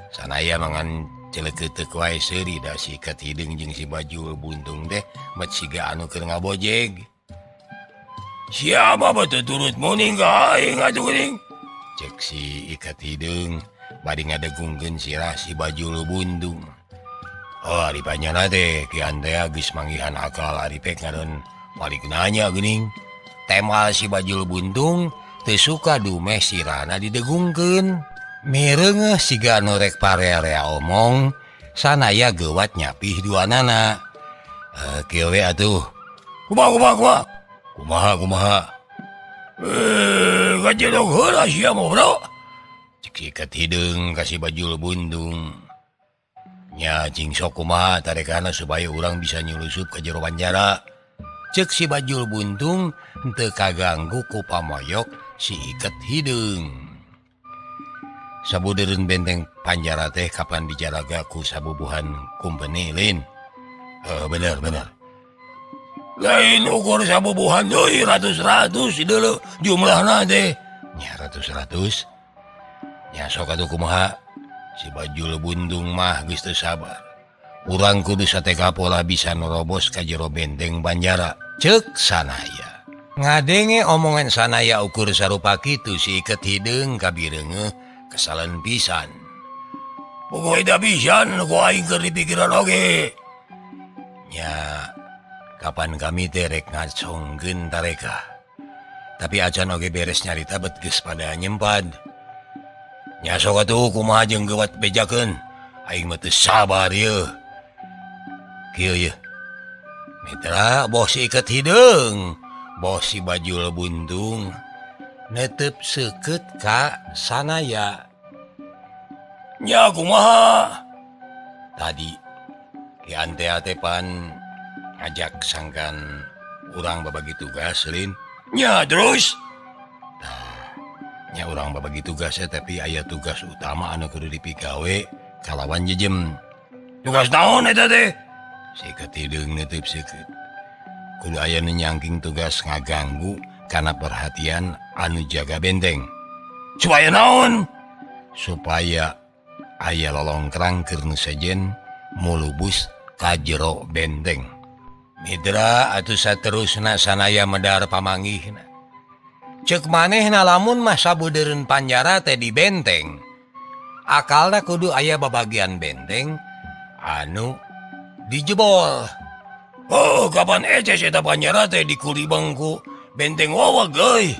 Sanaya mangan celeukeut wae seuri da si Iket Hideung jeung si Bajul Buntung teh met siga anu keur ngabojeg. Siapa batu turut muning ka aing atuh geuning? Cek si Iket Hideung bari ngadegungkeun sirah si Bajul Buntung. Oh, ari panjana teh ki andea geus manggihan akal ari pek ngaran balik nanya geuning. Temal si Bajul Buntung teu suka dumeh sirana didegungkeun. Mireungeuh siga anu rek parerea omong sanaya geuwat nyapih duanana. Kieu we atuh. Kumaha? Kumaha? Kajelog heula sia mah, Bro. Cek si Iket Hideung ka si Bajul Buntung. Nya cing sok kumaha tarekana supaya urang bisa nyulusup ke jero panjara. Cek si Bajul Buntung teu kaganggu ku pamoyok si Iket Hideung. Sabudeureun benteng panjara teh kapan dijaraga ku sabubuhan kumpeni lin. Bener. Lain ukur sabubuhan deui ratus-ratus deuleu jumlahna teh. Nya ratus-ratus. Nya sok atuh kumaha? Si Bajul Buntung mah geus teu sabar. Urang kudu sateka pola bisa nerobos ka jero benteng panjara. Ceuk sanaya. Ngadenge omongan sanaya ukur sarupa kitu si Iket Hideung kabireungeuh kesalen pisan. Pokoke da pisan ku aing keur dipikiran oge. Nya kapan kami teh rek ngacongkeun tareka. Tapi acan oge beres nyarita bet geus pada nyempad. Nya sok atuh kumaha jeung geuwat bejakeun. Aing mah teu sabar ieu. Kieu ye. Mitra bos si Iket Hideung, bos si Bajul Buntung. netep seket ka sanaya. Nya kumaha? Tadi Ki Antea tepan ngajak sangkan urang babagi tugas Lin. Nya terus? Nya urang babagi tugas tapi aya tugas utama anu kudu dipigawe kalawan jejem. Tugas naon eta teh? Seket hideung netep seket. Kudu aya nu nyangking tugas ngaganggu karena perhatian anu jaga benteng. Supaya naon? Supaya aya lolongkrang keur nu sejen mulubus ka jero benteng. Mitra atuh saterusna sanaya medar pamanggihna. Ceuk manehna lamun mah sabudeureun panjara teh di benteng. Akalna kudu aya babagian benteng anu dijebol. Oh, kapan eces eta panjara teh dikulibeng ku benteng wawa geuy.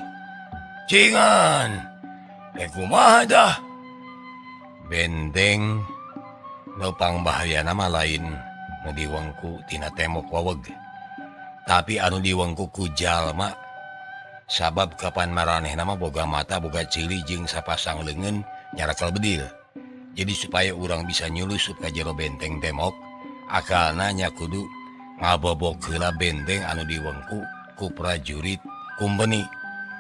Cingan. Kumaha dah? Benteng nu pangbahayana mah lain nu diwengku tina temok waweg. Tapi anu diwengku ku jalma. Sabab kapan maranehna mah boga mata boga cili jeung sapasang leungeun nyarakal bedil. Jadi supaya urang bisa nyulusup ka jero benteng temok, akalna nya kudu ngabobok heula benteng anu diwengku ku prajurit kumpeni.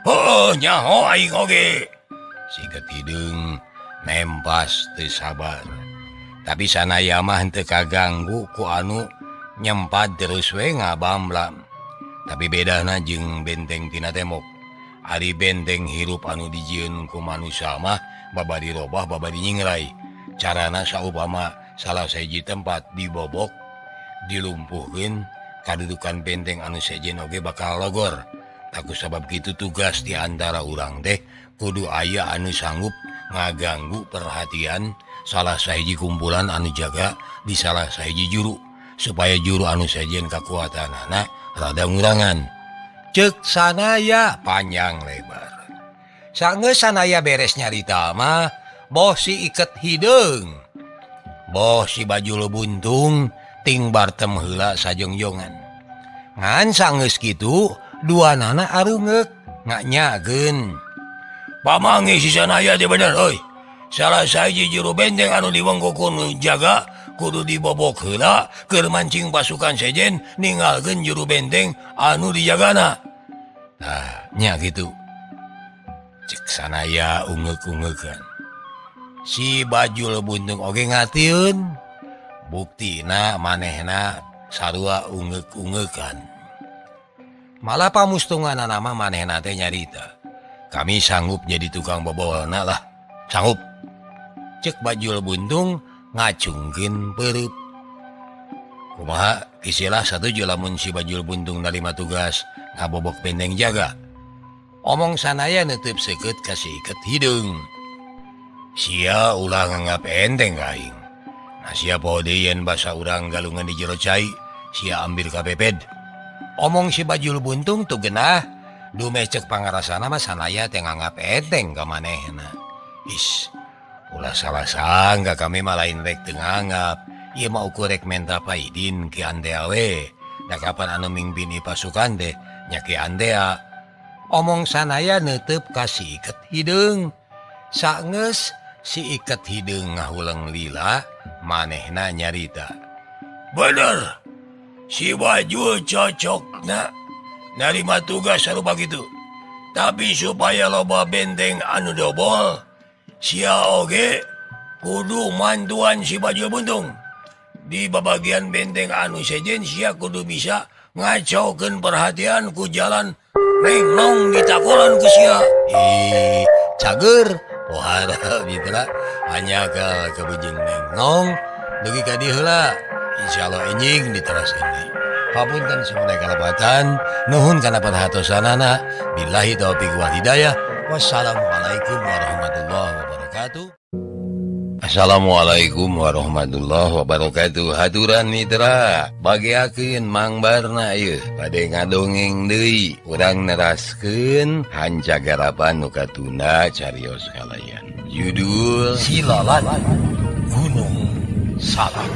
Heuh, nyaho aing oge. Sikeut hideung nempas teu sabar. Tapi sanaya mah henteu kaganggu ku anu nyempad terus we ngabamblam. Tapi bedana jeung benteng tina temok. Ari benteng hirup anu dijieun ku manusia mah babadi robah babadi nyingrai. Carana saupama salah sahiji tempat dibobok, dilumpuhkeun, kadudukan benteng anu sejen oge bakal logor. Taku sabab kitu tugas di antara urang teh kudu aya anu sanggup ngaganggu perhatian salah sahiji kumpulan anu jaga di salah sahiji juru supaya juru anu sejen kakuatanana rada ngurangan. Ceuk sanaya panjang lebar. Sangeus sanaya beres nyarita mah boh si iket hideung. Boh si baju lebuntung ting bartem heula sajongjongan. Ngan sangeus kitu duanana arungeuk nganyageun. Pamanggih si sanaya teh bener euy. Salah sahiji juru benteng anu diwengku ku nu jaga kudu dibobok heula keur mancing pasukan sejen ninggalkeun juru benteng anu dijagana. Nah, nya gitu. Cek sanaya ungeuk-ungeukan. Si baju lebuntung oge ngatieun. Buktina manehna sarua ungeuk-ungeukan. Malah pamustunganana mah manehna teh nyarita. Kami sanggup jadi tukang bobowalna lah. Sanggup. Cek baju lebuntung ngacungkeun peureub. Kumaha istilah satuju lamun si baju lebuntung narima tugas ngabobok benteng jaga. Omong sanaya netep seket ka si iket hideung. Sia ulah nganggap enteng ka aing. Nah sia poho deui yen basa urang galungan di jero cai, sia ambil kapeped. Omong si baju lebuntung tuh genah, dume cek pangarasana mah sanaya teh nganggap enteng ka manehna. Is, ulah salah sangka kami mah lain rek teu nganggap. Ieu mah ukur rek menta paidin Ki Antea we. Da kapan anu mimpini pasukan teh nya Ki Antea. Omong sanaya neuteup ka si iket hideung. Saenggeus si iket hideung ngahuleng lila, manehna nyarita. Bener. Si baju cocokna narima tugas sarupa kitu. Tapi supaya loba benteng anu dobol, sia oge kudu mantuan si baju buntung. Di babagian benteng anu sejen sia kudu bisa ngacaukeun perhatian ku jalan rengnong ditakolan ku sia. Cager pohara mitra hanya ke bujeng rengnong dugi ka dieu heula. Insyaallah enjing diteraskeun. Papunten samangga kalebatan nuhun kana perhatosanana. Billahi taufiq wal hidayah. Wassalamualaikum warahmatullahi wabarakatuh. Assalamualaikum warahmatullahi wabarakatuh. Haturan mitra, bagiakeun mangbarna ieu bade ngadongeng deui. Urang neraskeun hancagarapan nu katuna carios kalayan. Judul Silalat Gunung Salak.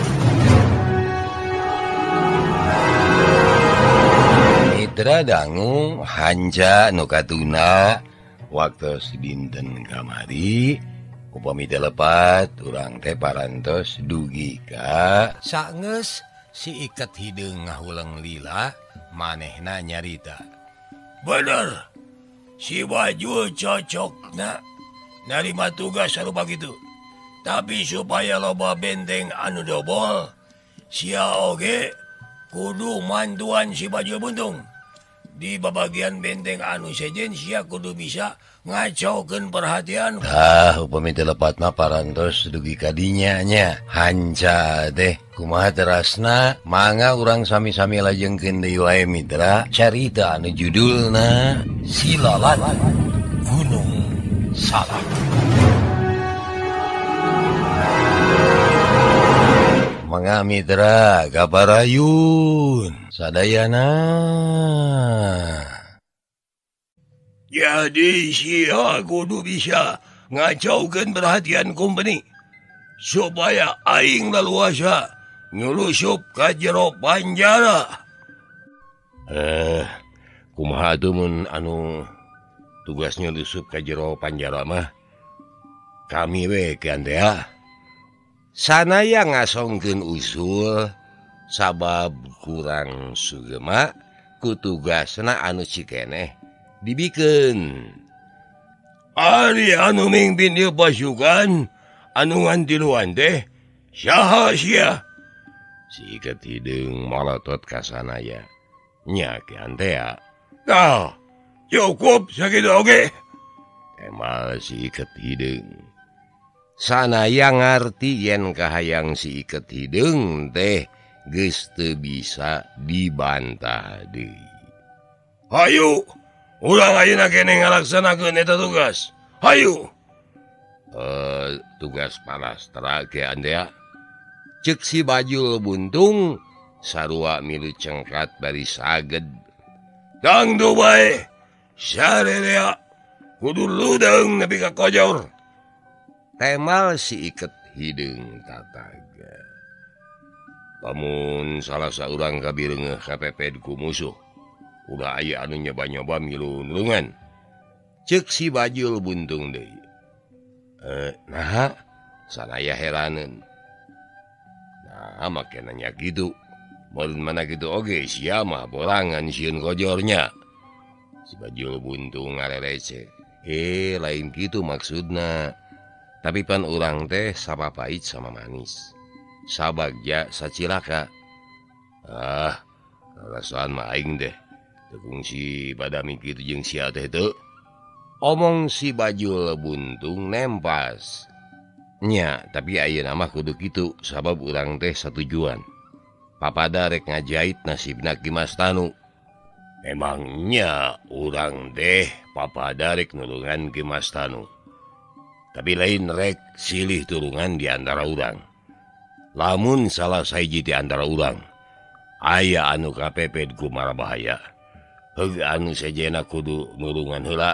Mitra dangu hanca nu katuna waktu dinten kamari upami telepat urang teh parantos dugi ka sangeus si Iket hideung ngahuleng lila manehna nyarita. Bener, si Bajul cocokna narima tugas sarupa kitu. Tapi supaya loba benteng anu dobol, sia oge kudu mantuan si Bajul Buntung. Di babagian benteng anu sejen sia kudu bisa ngacaukeun perhatian. Upami telepat mah parantos dugi kadinya nya. Hanca teh kumaha terasna mangga urang sami-sami lajengkeun deui wae mitra carita anu judulna Si Lalat Gunung Salak. Mangga mitra kaparayun sadayana. Jadi sia kudu bisa ngacaukeun perhatian kumpeni supaya aing leluasa nyulusup ka jero penjara. Kumaha tuh mun anu tugasnya nyulusup ka jero penjara mah kami we kean teh. Sanaya ngasongkeun usul sabab kurang sugema ku tugasna anu cikeneh dibikeun. Ari anu mimpin ieu pasukan anu ngantiluan teh saha sia? Si Iket hideung malotot ka sanaya. Nya kean teh. Tah, cukup sakitu oge. Emal si Iket hideung. Sanaya ngarti yen kahayang si Iket hideung teh geus teu bisa dibantah deui. Hayu, urang ayeuna keneh ngalaksanakeun eta tugas. Hayu. Tugas palastra kean teh. Ceuk si Bajul Buntung sarua milu cengkat bari saged. Tangtu bae. Sarerea kudu ludeung nepi ka kojor. Temal si Iket hideung tataga. Lamun salah saurang kabireungeuh kapeped ku musuh, ulah aya anu nyoba-nyoba milu nulungan. Ceuk si Bajul Buntung deui. Nah, sanaya heraneun. Nah, make nanya kitu. Mun mana kitu oge sia mah borangan sieun kojornya. Si Bajul Buntung ngalerece. Lain kitu maksudna. Tapi pan urang teh sapapait sama manis. Sabagja sacilaka. Alasan mah aing deh. Teu kungsi pada mikir jeung sia teh teu. Omong si Bajul Buntung nempas. Nya, tapi ayeuna mah kudu kitu sabab urang teh satujuan. Papada rek ngajait nasibna Ki Mas Tanu. Memangnya urang teh papada rek nulungan Ki Mas Tanu. Tapi lain rek silih tulungan di antara urang. Lamun salah sahiji di antara urang aya anu kapeped ku marabahaya, heug anu sejena kudu nulungan heula.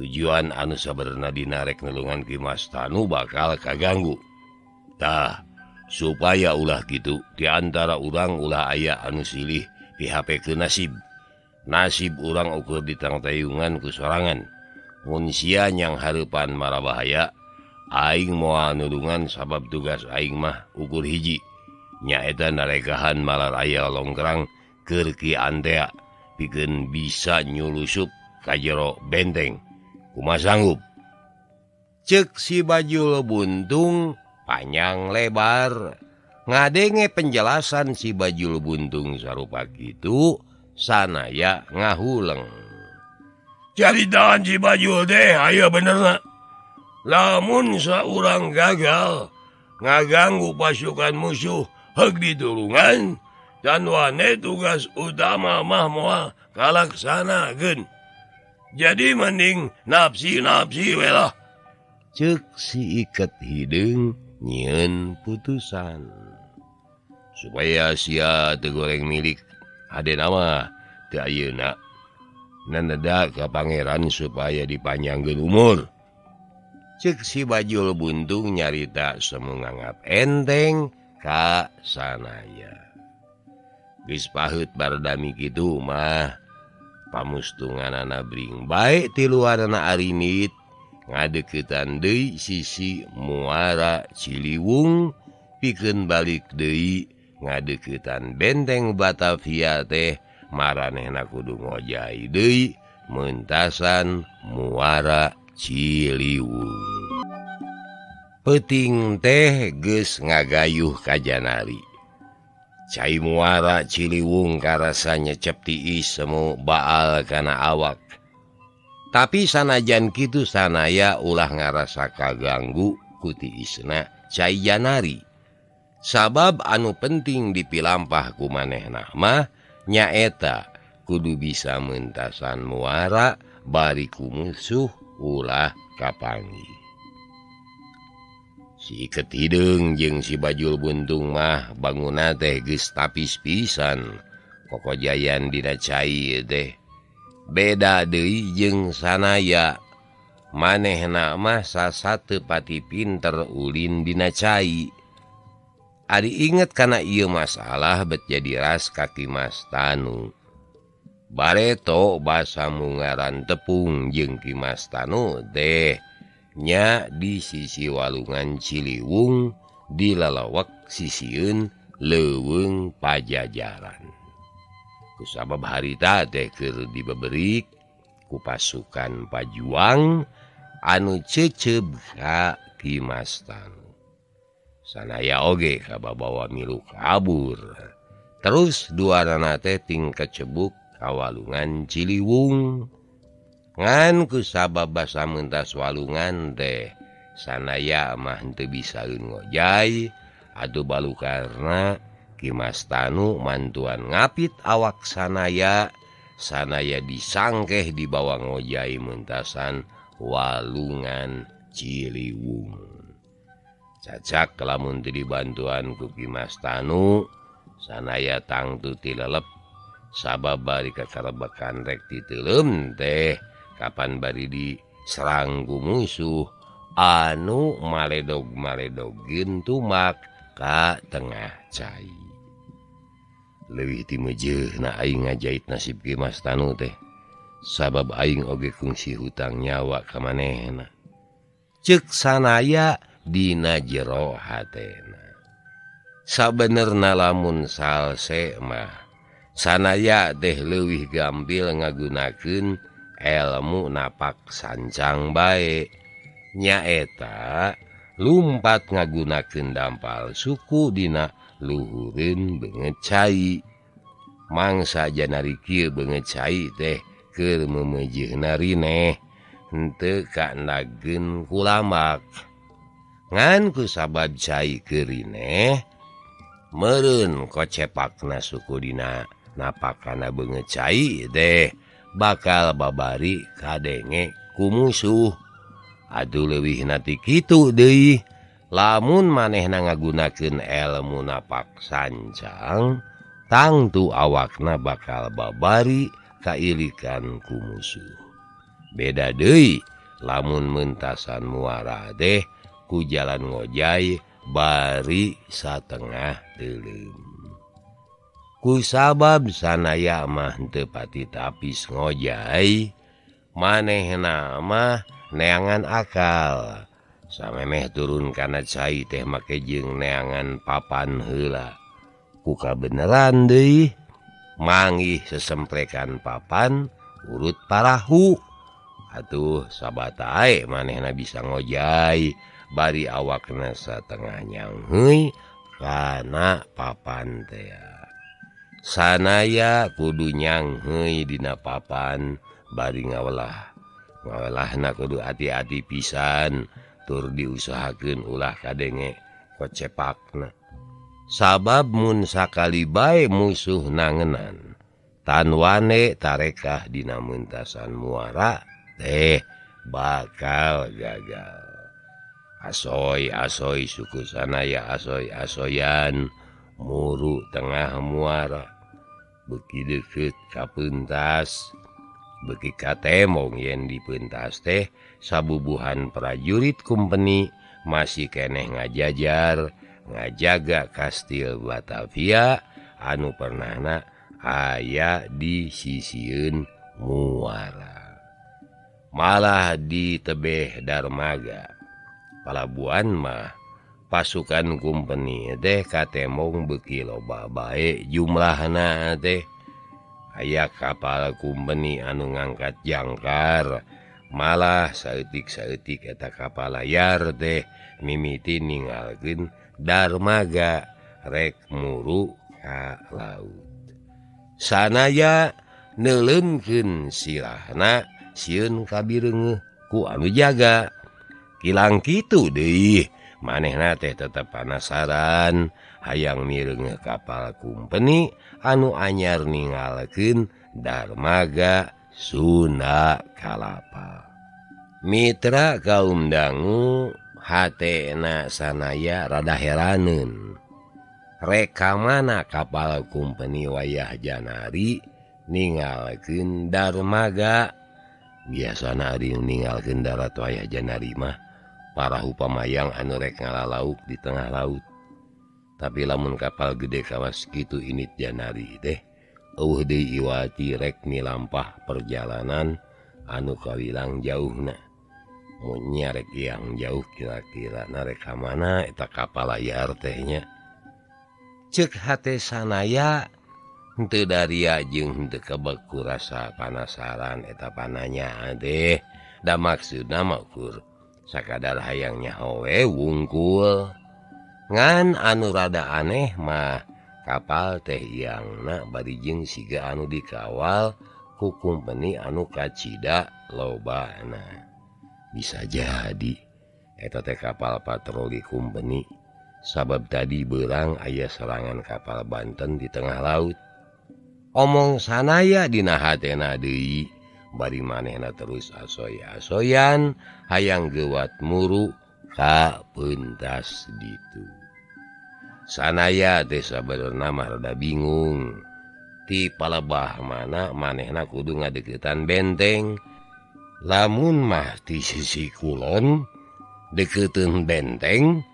Tujuan anu sabenerna dina rek nulungan Ki Mas Tanu bakal kaganggu. Tah, supaya ulah kitu di antara urang ulah aya anu silih dihapekeun nasib. Nasib urang ukur ditangtayungan ku sorangan. Mun sia nyang hareupan marabahaya, aing moal nulungan sabab tugas aing mah ukur hiji. Nyaeta narekahan malar aya longkrang keur Ki Antea pikeun bisa nyulusup ka jero benteng. Kumaha sanggup? Ceuk si Bajul Buntung panjang lebar. Ngadenge penjelasan si Bajul Buntung sarupa kitu, sanaya ngahuleng. Caritaan si Bajul teh aya benerna. Lamun saurang gagal ngaganggu pasukan musuh heug ditulungan, dan wane tugas utama mah moal kalaksanakeun. Jadi mending napsi-napsi we lah. Ceuk si Iket hideung nyieun putusan. Supaya sia teu goreng milik hadena mah teu ayeuna. Naneda ka pangeran supaya dipanjangkeun umur. Ceuk si Bajul Buntung nyarita semu nganggap enteng ka sanaya. Geus paheut bardami kitu mah pamustungan bring baik ti luar arinit ngadeketan deui sisi Muara Ciliwung pikeun balik deui ngadeketan benteng Batavia teh maranehna kudu ngojai deui meuntasan Muara Ciliwung. Peuting teh geus ngagayuh ka Janari. Cai Muara Ciliwung karasa nyecep tiis semu baal kana awak. Tapi sanajan kitu sanaya ulah ngarasa kaganggu ku tiisna Cai Janari. Sabab anu penting dipilampah ku manehna mah nyaeta kudu bisa meuntasan muara bari ku musuh ulah kapanggih. Si Iket Hideung jeung si Bajul Buntung mah banguna teh geus tapis pisan kokojayan dina cai teh. Beda deui jeung sanaya manehna mah sasateu pati pinter ulin dina cai. Ari inget kana ieu masalah bet jadi ras kaki Mas Tanu. Bareto basa mungaran tepung jeung Ki Mas Tanu teh nya di sisi walungan Ciliwung di lalawak sisieun Leuweung Pajajaran. Kusabab harita teh keur dibeberik ku pasukan pajuang anu ceceb ka Ki Mas Tanu. Sanaya oge kababawa milu kabur. Terus duarana teh ting kecebuk ka walungan Ciliwung. Ngan kusabab basa meuntas walungan teh sanaya mah henteu bisaeun ngojai atuh balukarna Ki Mas Tanu mantuan ngapit awak sanaya disangkeh dibawa ngojai meuntasan walungan Ciliwung. Cacak lamun teu dibantuan ku Ki Mas Tanu sanaya tangtu ti lelep sabab bari kakarebekan rek diteuleum teh kapan bari diserang ku musuh anu maledog-maledogkeun tumak ka tengah cai. Leuwih ti meujeuhna aing ngajait nasib Ki Mas Tanu teh sabab aing oge kungsi hutang nyawa ka manehna. Ceuk sanaya dina jero hatena. Sabenerna lamun salse mah sanaya teh leuwih gampil ngagunakeun elmu napak sancang bae. Nyaeta lumpat ngagunakeun dampal suku dina luhureun beungeut cai. Mangsa Janari kieu beungeut cai teh keur memeujeuhna rineh henteu kaendageun ku lamak. Ngan kusabab cai keur rineh meureun kocepakna suku dina napakana beungeut cai teh bakal babari kadenge ku musuh. Aduh leuwih nati kitu deui lamun manehna ngagunakeun elmu napak sancang tangtu awakna bakal babari kailikan ku musuh. Beda deui lamun meuntasan muara teh ku jalan ngojai bari satengah teuleum. Kusabab sanaya mah henteu pati tapis ngojai manehna mah neangan akal. Samemeh turun kana cai teh make jeung neangan papan heula. Ku kabeneran deui manggih sesemplekan papan urut parahu. Atuh sabata ae manehna bisa ngojai bari awakna satengah nyangheuy kana papan teh. Sanaya kudu nyangheuy dina papan bari ngawelahna kudu hati-hati pisan tur diusahakeun ulah kadenge kocepakna. Sabab mun sakali bae musuh nangenan tan wane tarekah dina meuntasan muara teh bakal gagal. Asoy suku sanaya asoy-asoyan muru tengah muara beuki deukeut ka peuntas beuki katemong yen di peuntas teh sabubuhan prajurit kumpeni masih keneh ngajaga kastil Batavia anu pernahna aya di sisieun muara. Malah di tebeh Darmaga palabuhan mah pasukan company teh katemong beuki loba bae jumlahna teh. Aya kapal company anu ngangkat jangkar, malah saeutik-saeutik eta kapal layar teh mimiti ninggalkeun Darmaga rek muru ka laut. Sanaya neuleunkeun silahna sieun kabireungeuh ku anu jaga. Kilang kitu deui, manehna teh tetep penasaran hayang mireungeuh kapal company anu anyar ninggalkeun Darmaga Sunda Kalapa. Mitra kaum dangu hatena sanaya rada heraneun. Rek kamana kapal company wayah janari ninggalkeun Darmaga. Biasana ari ninggalkeun darat wayah janari mah parahu pamayang anu rek ngalalauk di tengah laut. Tapi lamun kapal gede kawas kitu init janari teh eueuh deui iwati rek milampah perjalanan anu kawilang jauhna. Mun nyarek yang jauh kira-kira narek ka mana eta kapal layar tehnya. Ceuk hate sanaya henteu daria jeung henteu kebeku rasa panasaran eta pananya deh. Da maksudna mah ukur sakadar hayang nyaho we wungkul. Ngan anu rada aneh mah kapal teh iangna bari jeung siga anu dikawal ku company anu kacida lobana. Bisa jadi eta teh kapal patroli company. Sabab tadi beurang aya serangan kapal Banten di tengah laut. Omong sanaya dina hatena deui, bari manehna terus asoy-asoyan hayang gewat muru ka pentas ditu. Sanaya teh sabenerna mah rada bingung. Ti palebah mana manehna kudu ngadeuketan benteng. Lamun mah ti sisi kulon deukeuteun benteng,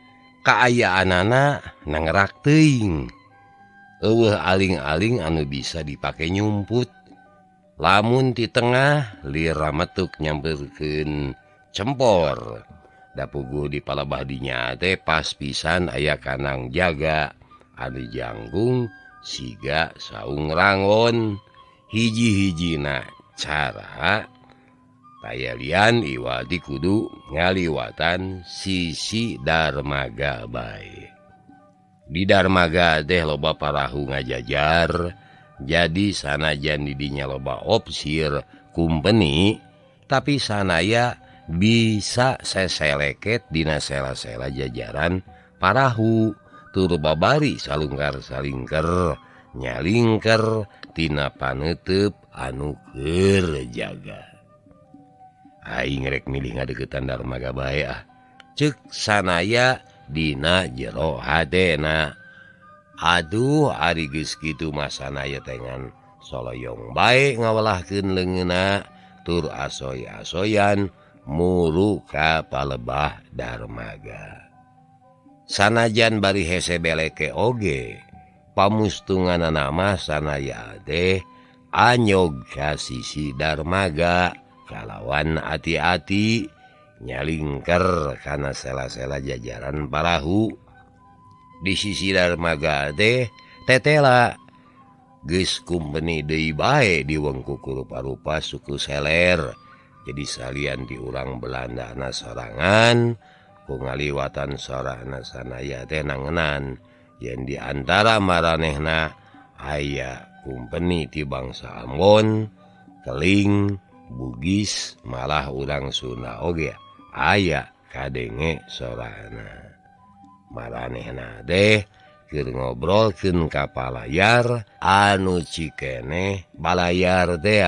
kaayaanana nangrak teuing. Eueuh aling-aling anu bisa dipake nyumput. Lamun ti tengah lir rametuk nyamperkeun cempor. Da puguh di palebah dinya teh pas pisan aya kanang jaga anu janggung siga saung rangon. Hiji-hijina cara tayalian iwati kudu ngaliwatan sisi Darmaga bae. Di Darmaga teh loba parahu ngajajar. Jadi sanajan di dinya loba opsir company, tapi sanaya bisa seseleket dina sela-sela jajaran parahu. Tur babari salungkar-salingker nyalingker tina paneuteub anu keur jaga. Aing rek milih ngadeuketan Darmaga bae ah. Ceuk sanaya dina jero hatena. Aduh ari geus kitu mah sanaya tengan soloyong bae ngawalahkeun leungeunna tur asoy-asoyan muru ka palebah Darmaga. Sanajan bari hese beleke oge, pamustunganana mah sanaya teh anyog ka sisi Darmaga. Kalawan hati-hati nyalingker kana sela-sela jajaran parahu. Di sisi Darmaga teh tetela geus company deui bae diwengku ku rupa-rupa suku seler. Jadi salian ti urang Belandana sorangan ku ngaliwatan sorana sanaya teh nangenan yen di antara maranehna aya company ti bangsa Ambon, Keling, Bugis, malah urang Sunda oge aya kadenge sorana. Maranehna teh keur ngobrolkeun ka palayar anu cikene balayar teh.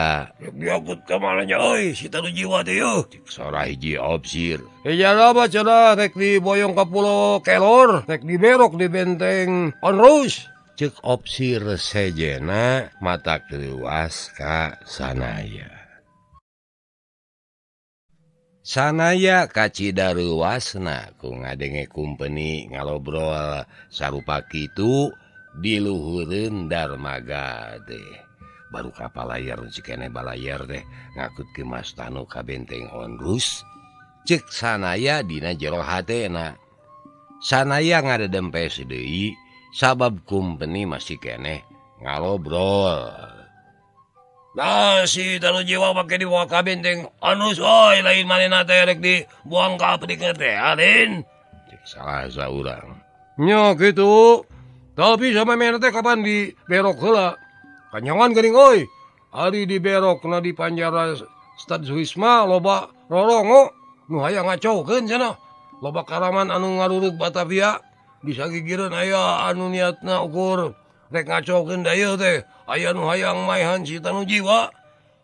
Diakut ka mana nya euy si tanu jiwa teh yeuh. Sora hiji opsir. Ejana mah cenah rek diboyong ka Pulau Kelor, rek diberok di benteng Onrus. Ceuk opsir sejena mata keuwas ka sanaya. Sanaya kacida reuasna ku ngadenge company ngalobrol sarupa kitu di luhureun Darmaga teh. baru kapal layar cikene balayar teh ngakut ke Mas Tanu ka benteng onrus cek sanaya dina jero hatena sanaya ngadedempe deui sabab kumpeni masih keneh ngalobrol. Nah si Tanu Jiwa pake dibawa ka benteng onrus oi lain manehna teh rek dibuang ka peuting teh Alin. Cek salah saurang. Nya gitu. Tapi sama mana teh kapan di berok heula. Kanyangan geuning euy. Ari di berok na di penjara Stad Wisma loba rorongo nu hayang ngacokeun cenah. Loba karaman anu ngarurug Batavia. Bisa gigireun aya anu niatna ukur rek ngacokeun dayeuh teh. Aya nu hayang maehan si Tanu Jiwa.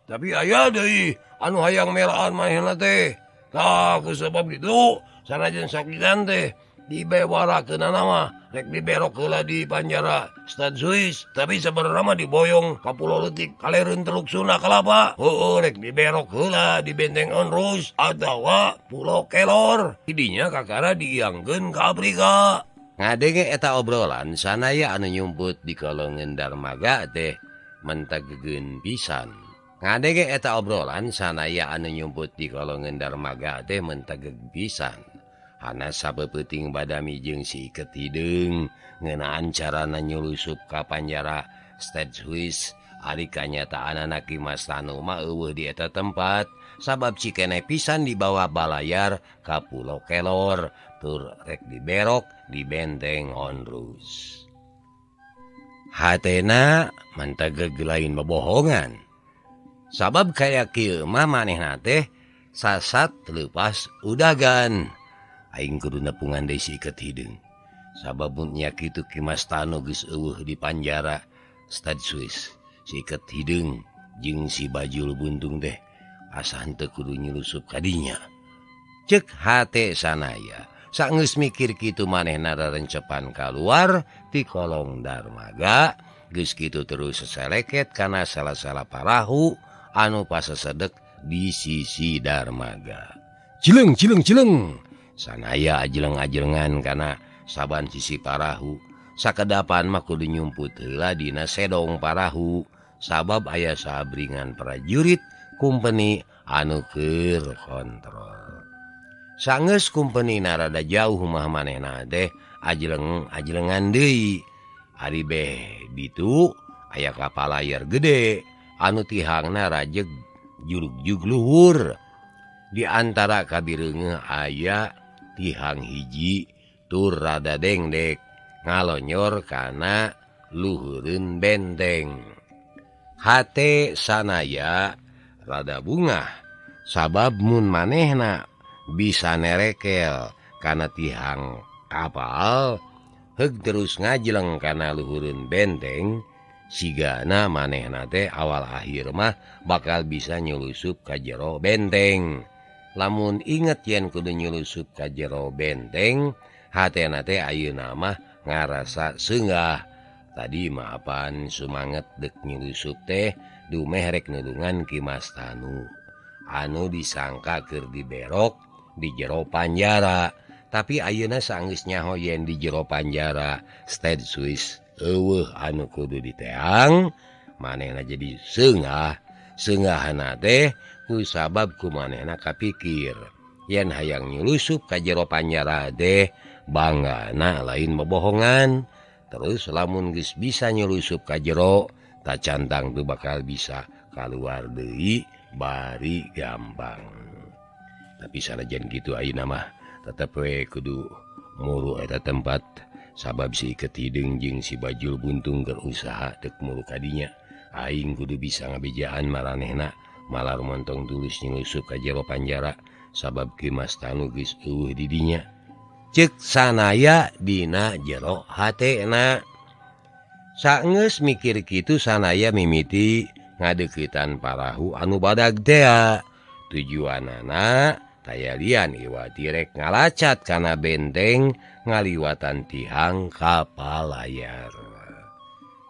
Tapi aya deui anu hayang meraan maehanna teh. Tah kusabab itu sanajan sakitan teh dibewarakeunana mah rek diberok heula di penjara Stad Swiss tapi sebenarnya mah diboyong ka Pulau Leutik kalereun Teluk Sunda kalapa rek diberok heula di benteng onrus atawa Pulau Kelor didinya kakara diiangkeun ka Afrika. Ngadenge eta obrolan sanaya anu nyumput di kolongan Darmaga teh mentegegeun pisan. Ngadenge eta obrolan sanaya anu nyumput di kolongan Darmaga teh mentegegeun pisan. Hana sabeuting badami jeung si Iket Hideung ngeunaan carana nyulusup ka penjara Stad Swiss ari kanyataanna Ki Mas Tanu mah eueuh di eta tempat sabab cikene pisan dibawa balayar ka Pulau Kelor tur rek diberok di benteng onrus. Hatena mentegeg lain bobohongan sabab kaya kieu mah manehna teh sasat leupas udagan. Aing kudu nepungan deui si Iket Hideung. Sabab mun nya kitu Ki Mas Tanu geus eueuh di penjara Stad Swiss. Si Iket Hideung jeung si Bajul Buntung teh asa henteu kudu nyulusup ka dinya. Ceuk hate sanaya. Sageus mikir kitu manehna rerencepan kaluar ti kolong Darmaga. Geus kitu terus seseleket kana salah-salah parahu anu pasesedek di sisi Darmaga. Cileng cileng cileng. Sanaya ajeleng-ajelengan kana saban sisi parahu sakedapan mah kudu nyumput heula dina sedong parahu sabab aya sabringan prajurit kumpeni anu keur kontrol. Sangeus kumpenina rada jauh mah manehna teh ajeleng-ajelengan deui. Ari beh ditu aya kapal layar gede anu tihangna rajeg jurug-jug luhur. Di antara kabireungeuh aya tihang hiji tur rada dengdek ngalonyor kana luhureun benteng. Hate sanaya rada bungah sabab mun manehna bisa nerekel kana tihang kapal heug terus ngajeleng kana luhureun benteng sigana manehna teh awal akhir mah bakal bisa nyulusup ka jero benteng. Lamun inget yen kudu nyulusup ka jero benteng, hatena teh ayeuna mah ngarasa seunggah. Tadi mah apan sumanget dek nyulusup teh dumeh rek nulungan Ki Mas Tanu. Anu disangka keur diberok di jero penjara, tapi ayeuna saenggeus nyaho yen di jero penjara Stad Swiss eueuh anu kudu diteang, manehna jadi seunggah. Seunggahna teh kusabab kumanehna kapikir yen hayang nyulusup ka jero penjara teh banggana lain bobohongan. Terus lamun geus bisa nyulusup ka jero tacantang tuh bakal bisa kaluar deui bari gampang. Tapi sanajan kitu ayeuna mah tetep we kudu mulu eta tempat sabab si Iket Hideung jeung si Bajul Buntung keur usaha dek mulu ka dinya. Aing kudu bisa ngabejaan maranehna malah montong tulus nyulusup ka jero penjara sabab Ki Mas Tanu geus eueuh di dinya. Ceuk sanaya dina jero hatena. Saenggeus mikir kitu sanaya mimiti ngadeukitan parahu anu badag teh. Tujuanana tayalian iwati rek ngalacat kana benteng ngaliwatan tihang kapal layar.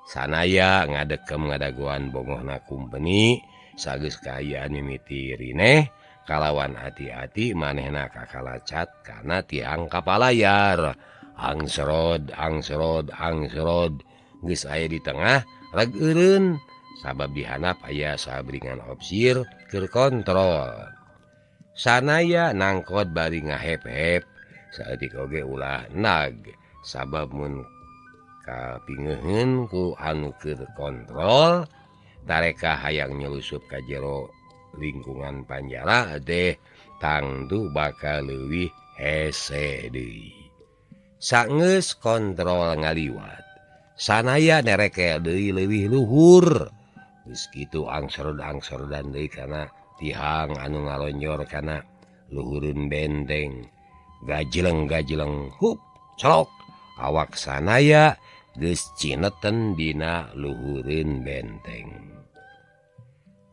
Sanaya ngadekem ngadagoan bongohna kumpeni sageus kaayaan mimiti rineh kalawan hati-hati manehna kakalacat kana tiang kapal layar. Angserod, angserod, angserod. Geus aya di tengah reg eureun sabab dihanap aya sabringan opsir keur kontrol. Sanaya nangkot bari ngahep-hep saeutik oge ulah nag sabab mun kapingeun ku anu keur kontrol tareka hayang nyelusup ka jero lingkungan panjara teh tangtu bakal leuwih hese deui. Saenggeus kontrol ngaliwat sanaya nereke deui leuwih luhur. Geus kitu angsor-angsordan deui kana tihang anu ngalonjor kana luhureun benteng. Gajleng-gajleng hup colok awak sanaya geus cineten dina luhureun benteng.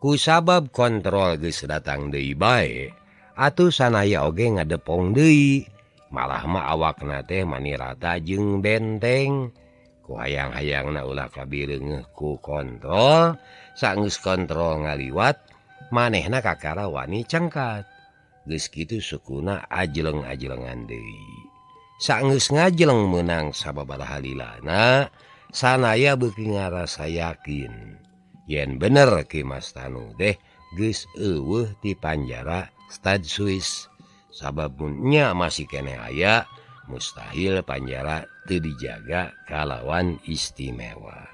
Kusabab kontrol geus datang deui bae, atuh sanaya oge ngadepong deui. Malah mah awakna teh mani rata jeung benteng. Ku hayang-hayangna ulah kabireungeuh ku kontrol, saenggeus kontrol ngaliwat, manehna kakara wani cengkat. Geus kitu sukuna ajleng-ajlengan deui. Saenggeus ngajleng meunang sababaraha lilana, sanaya beuki ngarasa yakin yen bener Ki Mas Tanu teh geus eueuh ti panjara Stad Swiss. Sabab mun nya masih keneh aya, mustahil panjara teu dijaga kalawan istimewa.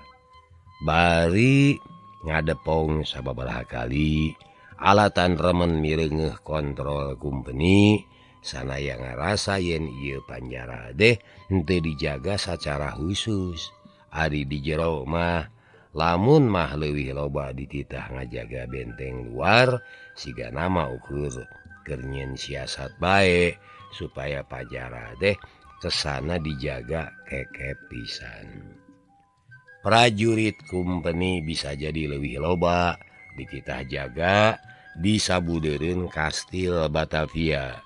Bari ngadepong sababaraha kali alatan remen mireungeuh kontrol kumpeni, sanaya ngarasa yen ieu panjara teh henteu dijaga sacara khusus. Ari di jero mah lamun mah leuwih loba dititah ngajaga benteng luar, siga nama ukur keur nyieun siasat bae supaya panjara teh kesana dijaga kekep pisan. Prajurit kumpeni bisa jadi leuwih loba dititah jaga di sabudeureun Kastil Batavia.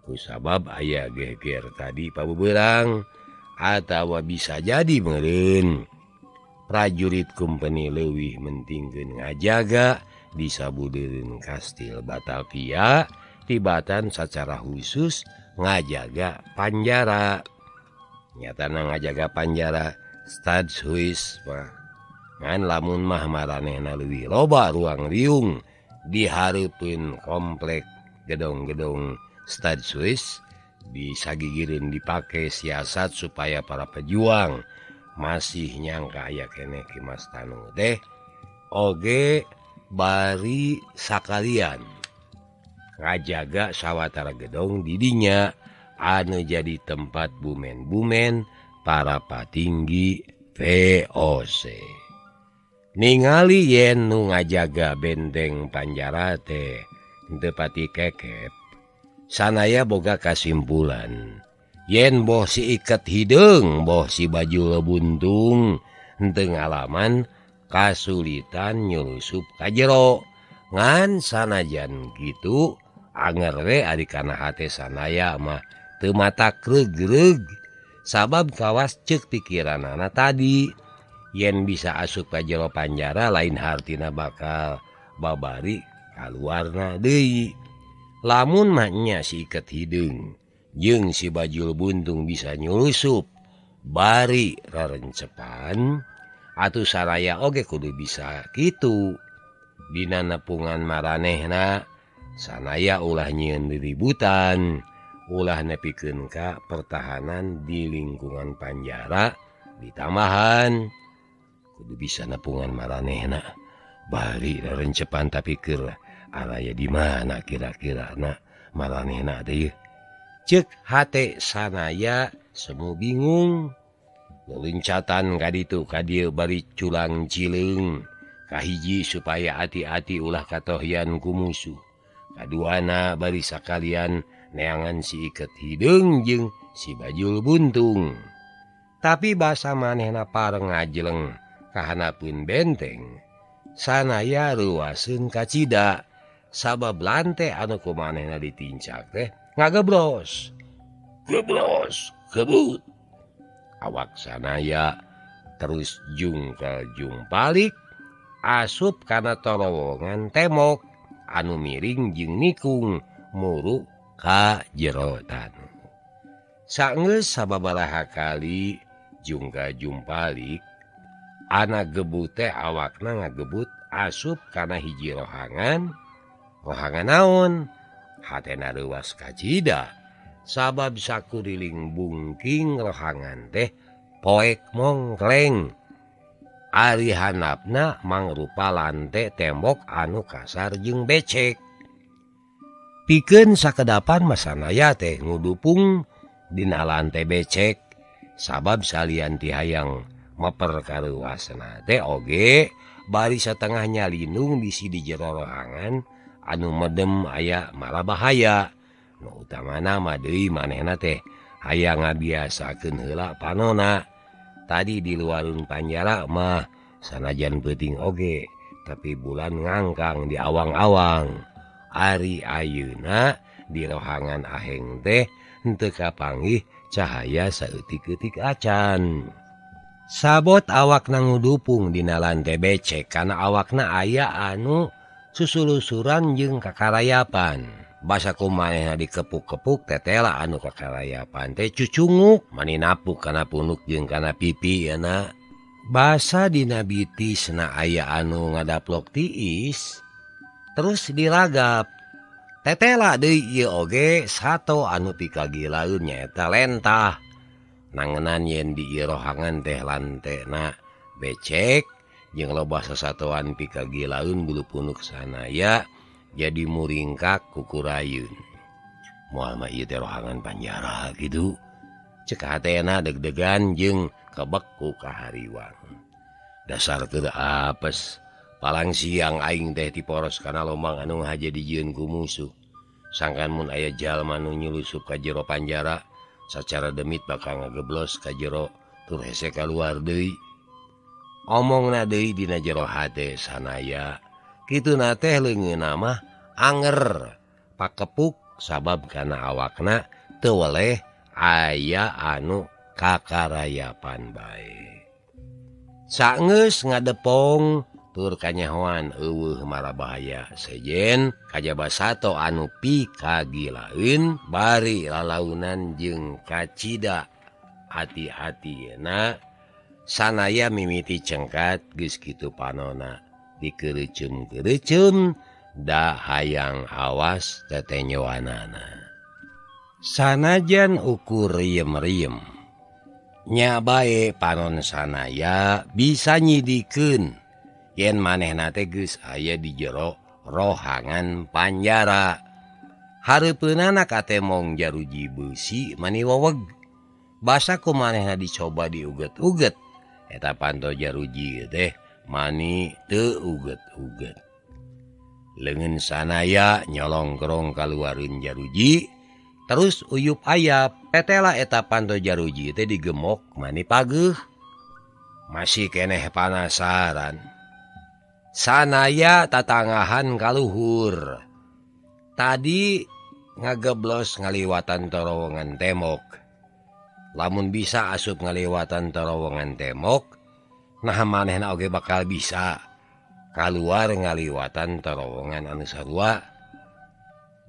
Kusabab aya geger tadi pabeberang atawa bisa jadi meureun prajurit kumpeni leuwih mentingkeun ngajaga di sabudeureun Kastil Batavia tibatan secara khusus ngajaga panjara. Nyatana ngajaga panjara Stad Swiss mah ngan lamun mah maranehna leuwih loba ruang riung di hareupeun komplek gedong-gedong Stad Swiss, bisa gigireun dipake siasat supaya para pejuang masih nyangka aya keneh Ki Mas Tanu teh oge bari sakalian ngajaga sawatara gedong didinya anu jadi tempat bumen-bumen para patinggi VOC. Ningali yen nu ngajaga benteng panjara teh henteu pati kekep, sanaya boga kasimpulan yen boh si Iket Hideung boh si Baju Buntung henteu ngalaman kasulitan nyulusup ka jero. Ngan sanajan kitu anger we ari kana hate sanaya mah teu matak reug-reug sabab kawas ceuk pikiranana tadi yen bisa asup ka jero panjara lain hartina bakal babari kaluarna deui. Lamun mah nya si Iket Hideung jeung si Bajul Buntung bisa nyulusup bari rerencepan, atuh saraya oge kudu bisa kitu. Dina nepungan maranehna sanaya ulah nyieun riributan, ulah nepikeun ka pertahanan di lingkungan panjara ditambahan. Kudu bisa nepungan maranehna bari rerencepan tapi keur araya di mana kira-kira na maranehna teh. Ceuk hate sanaya semu bingung. Leluncatan ka ditu ka dieu bari culang cileung. Kahiji supaya hati-hati ulah katohyan ku musuh. Kaduana bari sakalian neangan si Iket Hideung jeung si Bajul Buntung. Tapi basa manehna pareng ngajleng kahanapeun benteng, sanaya ruaseun ka cida sabab lante anu ku manehna ditincak teh ngagebros. Gebros, kebut. Awak sanaya terus jung balik asup kana terowongan temok anu miring jeung nikung muru ka jero tanu. Saenggeus sababaraha kali jung balik anak gebute awakna ngagebut asup karena hiji rohangan naon hatena ruas kacida sabab sakuriling bungking rohangan teh poek mongkleng ari handapna mangrupa lante tembok anu kasar jeung becek pikeun sakedapan masanaya teh ngudupung dina lante becek sabab salian ti hayang maperkaruasna teh oge bari satengahnya lindung bisi di jero rohangan anu medem aya malah bahaya nu utamana mah deui manehna teh hayang ngabiasakeun heula panona tadi di luarun panjara mah sanajan peuting oge tapi bulan ngangkang di awang-awang ari ayeuna di rohangan aheng teh henteu kapanggih cahaya saeutik-eutik acan sabot awakna ngudupung dina lante becek kana awakna aya anu susulusuran jeung kakarayapan basa kumanehna dikepuk-kepuk tetela anu kakarayapan teh cucunguk mani napuk kana punuk jeung kana pipi na basa dina bitisna aya anu ngadaplok tiis terus diragap tetela deui ieu oge sato anu pikagilaeun nyaeta lentah nangenan yen di ieu rohangan teh lantena becek jeung loba sasatoan pikagilaeun bulu punuk sanaya jadi muringkak kukurayun moal mah ieu teh rohangan panjara kitu cek hatena deg-degan jeung kebeku kahariwang dasar teu apes palang siang aing teh diporos kana lombang anu ngahaja dijieun ku musuh sangkan mun aya jalma nu nyulusup ka jero panjara sacara demit bakal ngageblos ka jero tur hese kaluar deui omongna deui dina jero hate sanaya kituna teh leungeunna mah anger pakepuk sabab kana awakna teu weleh aya anu kakarayapan bae saeungeus ngadepong tur kanyahoan eueuh marabahaya sejen kajaba sato anu pikagilaeun bari lalaunan jeung kacida hati-hatieuna sanaya mimiti cengkat geus kitu panonna dikeureum-keureum da hayang awas tetenyoanana sanajan ukur riem-riem nya bae panon sanaya bisa nyidikeun yen manehna teh geus aya di jero rohangan panjara hareupeunana katemong jaruji beusi mani weweg basa kumanehna dicoba diuget-uget eta panto jaruji teh mani teu uget-uget leungeun sanaya nyolongkrong kaluareun jaruji terus uyup ayap tetela eta panto jaruji teh digemok mani pageuh masih keneh panasaran sanaya tatangahan kaluhur tadi ngageblos ngaliwatan terowongan temok lamun bisa asup ngaliwatan terowongan temok nah manehna oge bakal bisa kaluar ngaliwatan terowongan anu sarua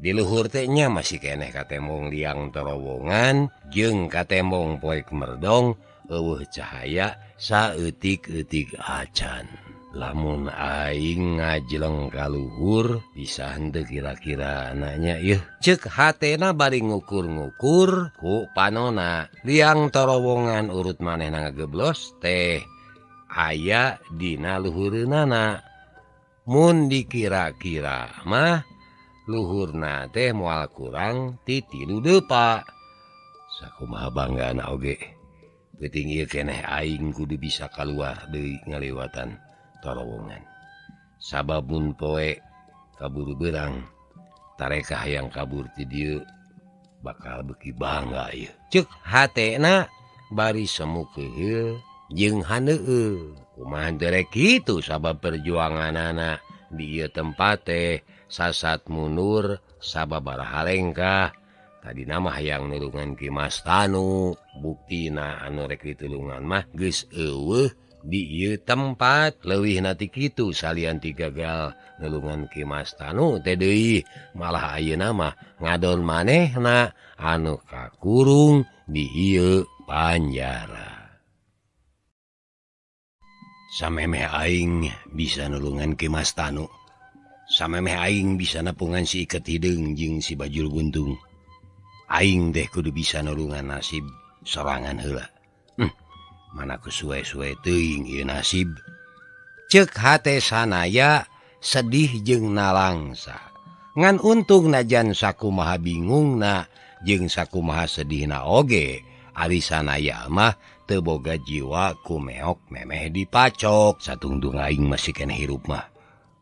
di luhur teh nya masih keneh katemong liang terowongan jeung katemong poek merdong eueuh cahaya saeutik-eutik acan lamun aing ngajleng ka luhur bisa henteu kira-kira anaknya yeuh ceuk hatena bari ngukur-ngukur ku panona liang terowongan urut manehna ngageblos teh aya dina luhureunana mun dikira-kira mah luhurna teh moal kurang ti 3 depa sakumaha banggana oge peuting ieu keneh aing kudu bisa kaluar deui ngaliwatan terowongan sabab mun poe kaburu beurang tareka hayang kabur ti dieu bakal beuki bangga ieu ceuk hatena bari semu keheul jeung haneueuh kumaha teu rek kitu sabab perjuanganana di ieu tempat teh sasat mundur sababaraha lengkah tadina mah hayang nulungan Ki Mas Tanu buktina anu rek ditulungan mah geus eueuh di ieu tempat leuwihna ti kitu salian ti gagal nulungan Ki Mas Tanu teh deui malah ayeuna mah ngadon manehna anu kakurung di ieu panjara. Samemeh aing bisa nulungan ke Mas Tanu. Samemeh aing bisa napungan si Iket Hideung jeung si Bajul Buntung. Aing deh kudu bisa nulungan nasib sorangan heula. Mana ku suwe-suwe teuing ieu nasib. Ceuk hate sanaya sedih jeung nalangsa. Ngan untung najan sakumaha bingungna jeung sakumaha sedihna oge, ari sanaya mah teu boga jiwa kumeok memeh dipacok. Satungtung aing masih kena hirup mah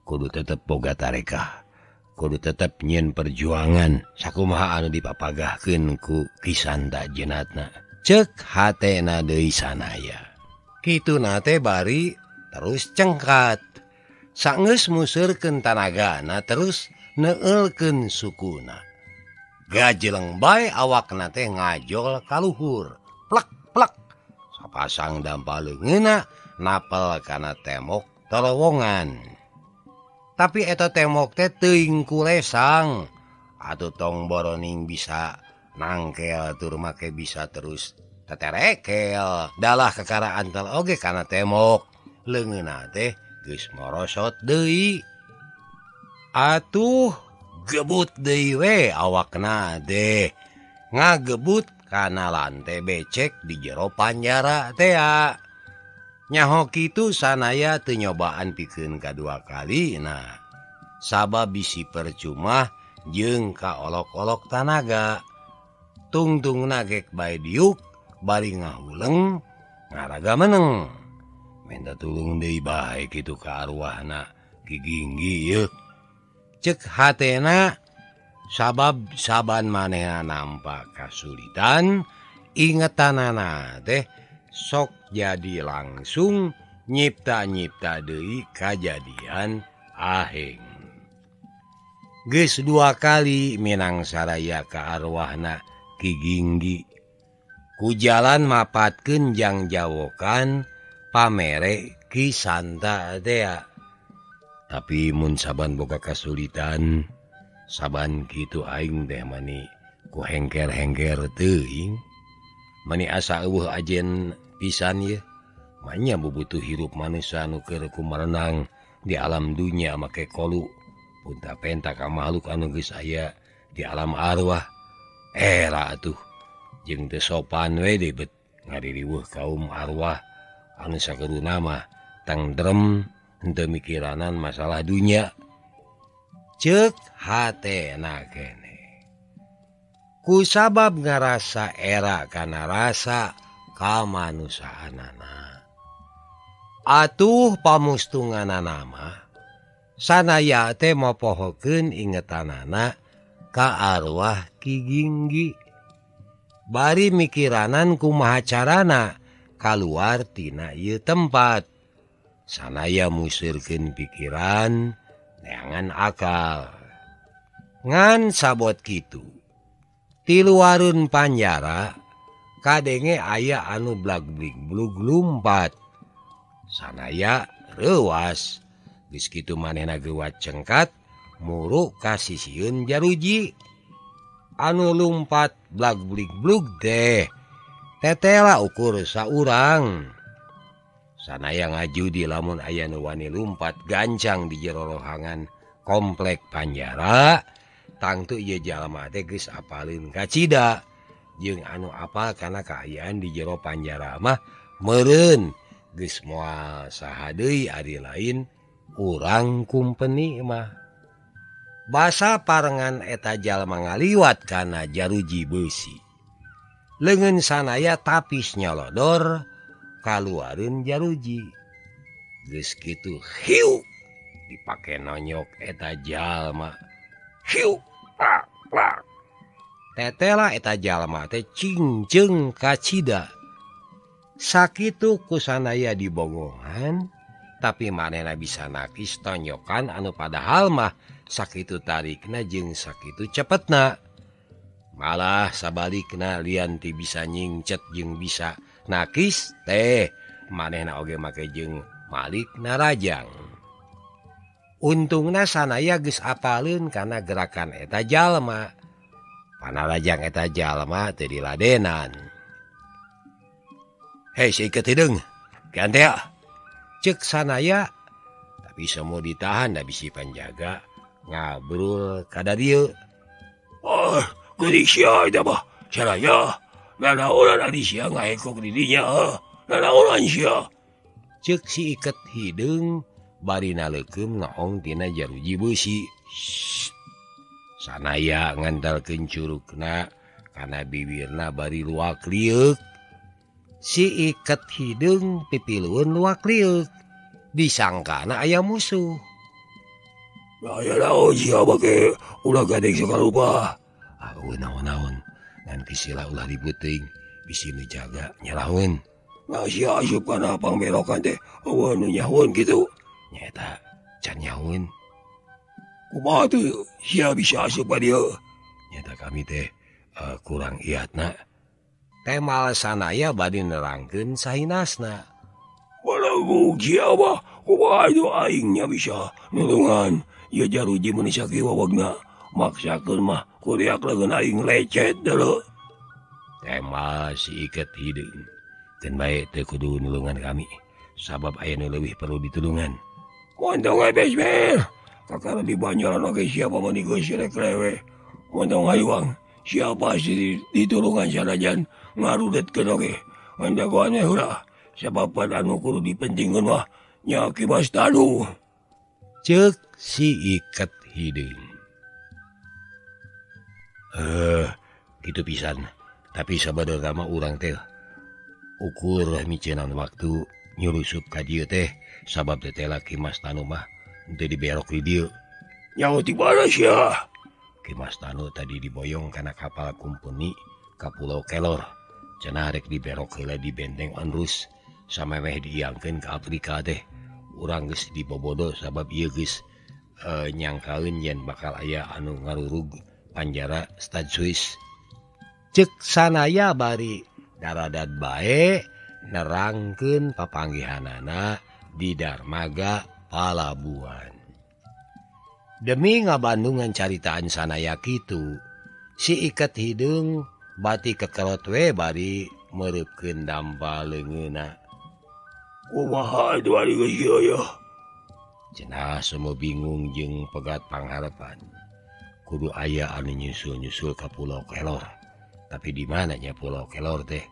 kudu tetep boga tarekah, kudu tetep nyieun perjuangan sakumaha anu dipapagahkeun ku Kisanta jeunatna. Ceuk hatena deui sanaya. Kituna teh bari terus cengkat. Saenggeus museurkeun tanagana terus neueulkeun sukuna. Gajeleng bae awakna teh ngajol ka luhur. Plek plek. Sapasang dampaleungeunna napel kana temok terowongan. Tapi eta temok teh teuing kulesang. Atuh tong boroning bisa nangkel tur make bisa terus teterekel. Dalah kakara antel oge kana temok. Leungeunna teh geus morosot deui. Atuh gebut deui we awakna teh. Ngagebut kana lante becek di jero panjara teh. Nyaho kitu sanaya teu nyobaan pikeun kadua kali. Nah, sabab bisi percuma jeung kaolok-olok tanaga. Tungtungna gek bae diuk bari ngahuleng ngaraga meneng. Minta tulung deui bae kitu ka arwahna Ki Ginggi yeuh. Ceuk hatena sabab saban manehna nampa kasulitan ingetanana teh sok jadi langsung nyipta-nyipta deui kajadian aheng. Geus 2 kali minang saraya ka arwahna Ki Ginggi. Ku jalan mapatkeun jangjawokan pamere Kisanta teh. Tapi mun saban boga kasulitan, saban kitu aing teh mani ku hengker-hengker teuing. Mani asa eueuh ajen pisan ye. Manya bubutuh hirup manusia anu keur kumarenang di alam dunya make kolu. Punta penta ka makhluk anu geus aya di alam arwah. Era atuh jeung teu sopan we debet ngaririweuh kaum arwah anu sakeduna mah tangdrem henteu mikiranan masalah dunya. Ceuk hatena keneh. Ku sabab ngarasa era kana rasa kamanusaanana. Atuh pamustunganana mah sanaya teh mopohokeun ingetanana ka arwah Ki Ginggi. Bari mikiranan kumaha carana kaluar tina ieu tempat. Sanaya museurkeun pikiran neangan akal. Ngan sabot kitu. Ti luareun panjara kadenge aya anu blag-blig-blug lumpat. Sanaya reuas. Geus kitu manehna geuwat cengkat muru ka sisieun jaruji. Anu lumpat blag-blig-blug teh tetela ukur saurang. Sanaya ngajudi lamun aya nu wani lumpat gancang di jero rohangan komplek panjara, tangtu ieu jalma teh geus apaleun kacida. Jeung anu apal kana kaayaan di jero panjara mah meureun geus moal saha deui ari lain urang kumpeni mah. Basa parengan eta jalma ngaliwat kana jaruji beusi. Leungeun sanaya tapis nyolodor kaluareun jaruji. Geus kitu hiu dipake nonyok eta jalma. Hiu plak plak. Tetela eta jalma teh cingceung kacida. Sakitu ku sanaya dibongohan, tapi manehna bisa nakis tonyokan anu padahal mah sakitu tarikna jeung sakitu cepetna. Malah sabalikna lian ti bisa nyingcet jeung bisa nakis teh manehna oge make jeung malikna rajang. Untungna sanaya geus apaleun kana gerakan eta jalma. Panarajang eta jalma teu diladenan. Hei si Iket Hideung, kian teh. cek sanaya tapi semua ditahan da bisi panjaga ngabrul kada dieu. Geuning sia eta mah saraya nanaonan ari sia ngaekok di dinya nanaonan sia. Cek si Iket hideung bari naleukeum ngaong tina jaruji beusi. Sanaya ngandalkeun curugna kana bibirna bari luak liuk. Si Iket hideung pipilueun luak liuk. Disangkana aya musuh. Aya naon sia bake ulah gadeng sakarupa. Naon-naon nanti sila ulah ribut teuing bisi nu jaga nyalaweun. Sia asup kana pangbelokan teh eueuh nu nyahoun kitu. Nyaeta can nyahoun. Kumaha tuh sia bisa asup ka dieu? Nyata kami teh kurang iatna. Temal sanaya bade nerangkeun sahinasna. Balagu sia mah kumaha itu aingnya bisa nulungan ieu jaruji mun sakit wawagna maksakeun mah kuriak leungeun aing lecet deuleu. Temal si Iket hideung. Keun bae teu kudu nulungan kami sabab aya nu leuwih perlu ditulungan. Montong besmer. Kakara di Banjaran oke siapa mau digeus rek lewe. Montong hayuang siapa sih ditulungan sanajan ngarudetkeun oge. Mandagoan we heula sabab anu kudu dipentingkeun mah nya Ki Bastanu. Ceuk si Iket hideung. Kitu pisan. Tapi sabadara mah urang teh ukur micenan waktu nyurusup ka dieu teh sabab teh Ki Bastanu mah teu diberok di dieu. Nyaho ti mana sia? Ki Bastanu tadi diboyong kana kapal kumpuni ka Pulau Kelor. Cenah rek diberok heula di benteng Onrus samemeh diiangkeun ka Afrika teh. Urang geus dibobodo sabab ieu geus nyangkaeun yen bakal aya anu ngarurug panjara Stad Swiss. Cek sanaya bari daradat bae nerangkeun papanggihanana di Darmaga Palabuhan. Demi ngabandungan caritaan sanaya kitu, si Iket hideung bati kekerot we bari meureupkeun dampa leungeunna. Kumaha itu ari geus ieu ya? Cenah semua bingung jeung pegat pangharepan. Kudu aya anu nyusul-nyusul ka Pulau Kelor. Tapi di mana nya Pulau Kelor teh?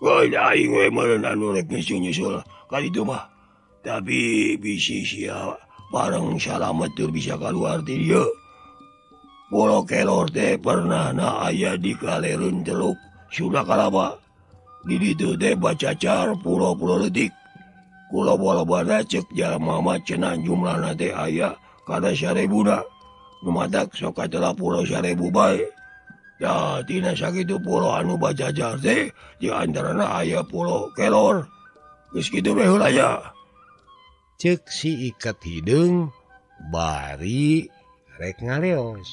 Aing we meureun anu rek nyusul-nyusul ka ditu mah. Tapi bisi sia bareng salamet teu bisa kaluar ti dieu. Pulau Kelor teh pernah aya di kalereun Teluk Sunda Kalapa. Di ditu teh bacacar pulau-pulau leutik. Kula bola-bola cek jalma mah cenah jumlahna teh aya kada 1000. Nu matak sok atuh pulau 1000 bae. Ya tina sakitu pulau anu bacacar teh di antarana aya Pulau Kelor. Geus kitu we heula ya. Cek si Iket hideung bari rek ngaleos.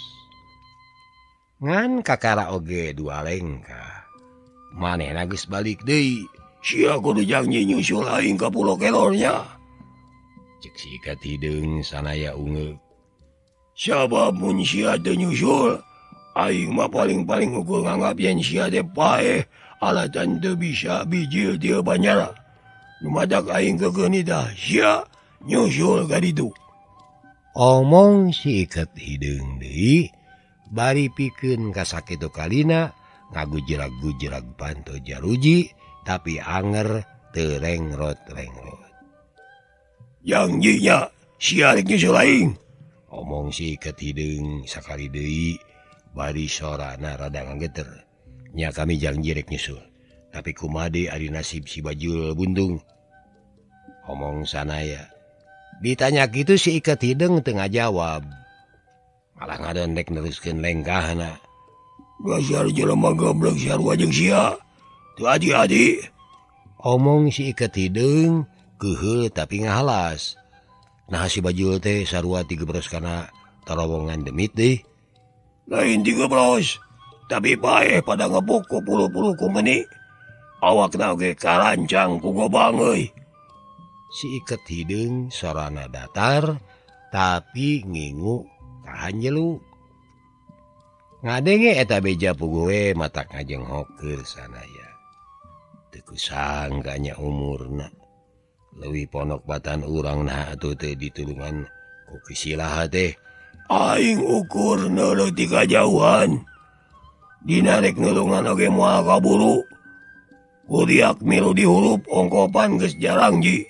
Ngan kakara oge dua lengkah. Manehna geus balik deui. Sia kudu janji nyusul aing ka Pulau Kelornya. Cek si Iket hideung sanaya ungeuk. Sabab mun sia teu nyusul, aing mah paling-paling ukur nganggap yen sia teh paeh alatan teu bisa bijil ti Banjara. Nu madak aing kekeun dah sia nyusul ka ditu. Omong si Iket hideung deui bari pikeun ka sakitu kalina ngagujrag-gujrag panto jaruji tapi anger teu rengrot-rengrot. Janjinya sia rek nyusul aing. Omong si Iket hideung sakali deui bari sorana rada ngageter. Nya kami janji rek nyusul. Tapi kumaha deui ari nasib si Bajul Buntung? Omong sanaya. Ditanya kitu si Iket hideung teu ngajawab. Malah ngadondek neruskeun lengkahna. Dasar jelema goblok sarua jeung sia. Teu hati-hati. Omong si Iket hideung keuheul tapi ngahalas. Nah si Bajul teh sarua 13 kana terowongan demit deui. Lain 13, tapi paeh pada ngebuk ku puluh-puluh kumpeni. Awakna oge karancang ku gobang euy. Si Iket hideung sorana datar tapi ngingu kahanjelu. Ngadenge eta beja puguh we matak ngajenghok keur sanaya. Teu kusangka nya umurna. lebih ponok batan urang nah atuh teh ditulungan ku kisilaha teh. Aing ukur neuleuh ti kajauhan. Dina rek nulungan oge moal kaburu. Kuriak milu dihurup ongkopan geus jarang ji.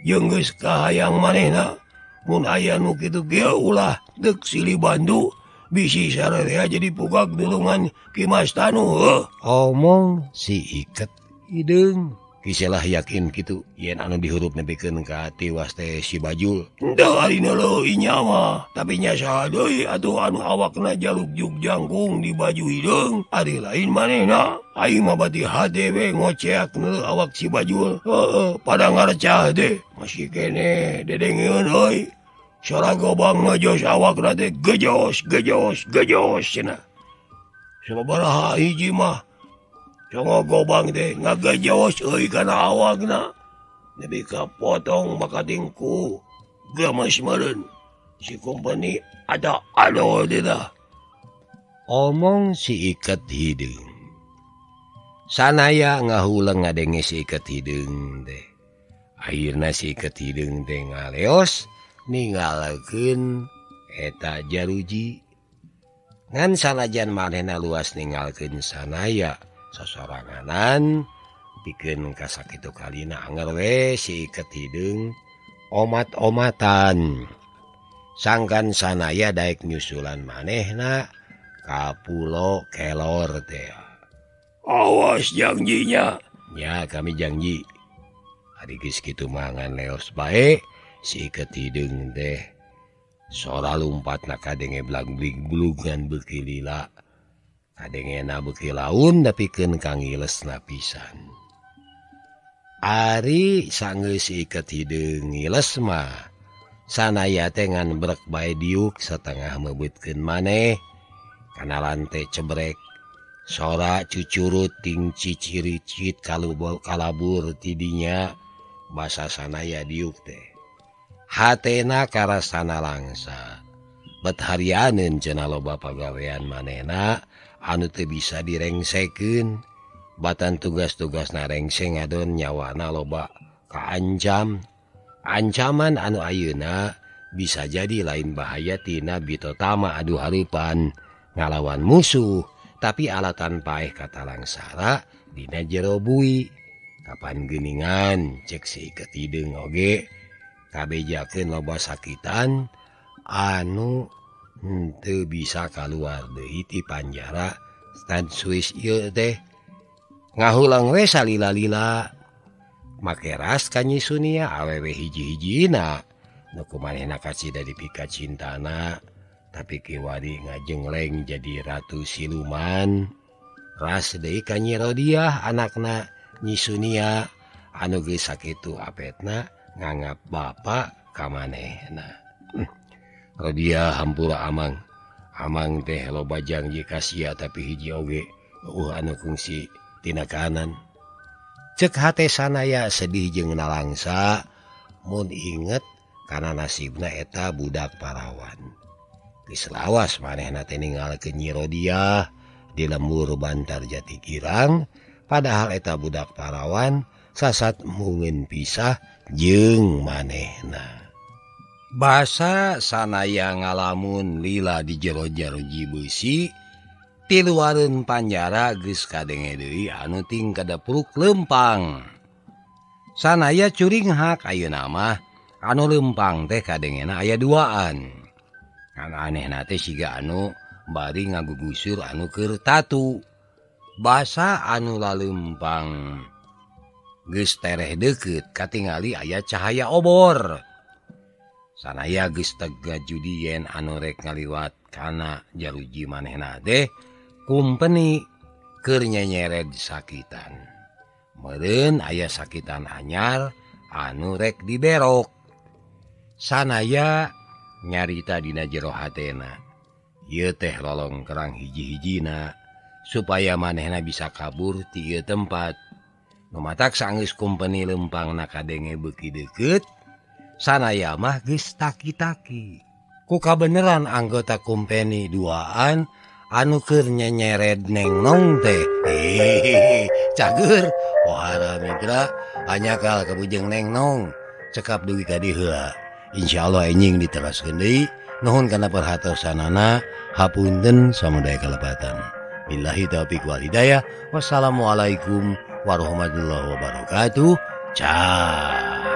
Jeung geus kahayang manehna. Mun aya nu kitu ge ulah deuk silih bandu. Bisi sararea jadi pugak nulungan Ki Mas Tanu. Omong si Iket hideung. Kisilah yakin gitu yen anu dihurup nepikeun ka tiwas teh si Bajul. Teu arina leuwih nya mah, tapi nya saha deui atuh anu awakna jaluk juk jangkung di baju hideung, ari lain manehna. Aing mah bati hade we ngoceak neuleuh awak si Bajul. Pada ngarecah deh. Masih kene dedengeun euy. Sora gobang ngejos awakna teh gejos cenah. Sababaraha hiji mah songo gobang teh ngagajos euy kana awakna. Nepi ka potong makatingku gemes meureun. Si kompeni ada ado teh dah. Omong si Iket hideung. Sanaya ngahuleng ngadenge si Iket hideung teh. Akhirna si Iket hideung teh ngaleos ningalkeun eta Jaruji. Ngan sanajan manehna luas ningalkeun Sanaya sosoranganan pikeun ka sakitu kalina anger we si Iket hideung omat-omatan. Sangkan Sanaya daek nyusulan manehna ka Pulo Kelor teh. Awas janjinya. Ya kami janji. Ari geus kitu mangan leos bae si Iket hideung teh sora lumpatna kadenge blag-blig-blugan beuki lila. Kadengena beuki laun dapikeun kangilesna pisan. Ari sanggeus si Iket hideung ngiles mah Sanaya teh ngan brek bae diuk satengah meubeuteun maneh kana lante cebrek. Sora cucurut ting ciciricit kalabur tidinya basa Sanaya diuk teh. Hatena karasana langsa. Bet harianeun cenah loba pagawean manehna anu teu bisa direngsekeun. Batan tugas-tugasna rengseng ngadon nyawana loba kaancam. Ancaman anu ayeuna bisa jadi lain bahaya tina bitotama adu hareupan ngalawan musuh, tapi alatan paeh kata langsara dina jero bui. Kapan geuningan cek si Iket hideung oge kabejakeun loba sakitan anu henteu bisa kaluar deui ti panjara Stad Swiss ieu teh. Ngahulang we salila-lila make ras ka Nyi Sunia awewe hiji-hijina nu kumanehna kasida dipika cintana tapi kiwari ngajengleng jadi ratu siluman. Ras deui ka Nyi Rodiah anakna Nyi Sunia anu geus sakitu apetna nganggap bapa ka manehna. Rodiah hampura amang. Amang teh loba janji ka sia tapi hiji oge anu kungsi tina kanan. Cek hate Sanaya sedih jeung nalangsa mun inget kana nasibna eta budak parawan. Geus lawas manehna teh ninggalkeun Nyi Rodiah di lembur Bantar Jatikirang padahal eta budak parawan sasat mungen pisah jeung manehna. Basa Sanaya ngalamun lila di jero Jaruji beusi ti luareun panjara geus kadenge deui anu ting kadapuruk lempang. Sanaya curing hak ayeuna mah anu lempang teh kadengena aya duaan. Ngan anehna teh siga anu bari ngagugusur anu keur tatu. Basa anu lalempang geus tereh deukeut katingali aya cahaya obor. Sanaya geus tega judi yen anu rek ngaliwat kana Jaruji manehna teh kumpeni keur nyenyered sakitan. Meureun aya sakitan anyar anu rek diberok. Sanaya nyarita dina jero hatena. Ieu teh lolong kerang hiji-hijina supaya manehna bisa kabur ti ieu tempat. Nu matak sanggeus kumpeni lempangna kadenge beuki deukeut, Sanaya mah geus taki-taki. Ku kabeneran anggota kumpeni duaan anu keur nyenyered Neng Nong teh. cager wahara mitra hanya kal kabujeng neng nong cekap duwi ka dieu heula insyaallah enjing diteraskeun deui nuhun kana perhatosanana hapunten samudaya kalepatan billahi taufiq wal hidayah wassalamualaikum warahmatullahi wabarakatuh. Ciao.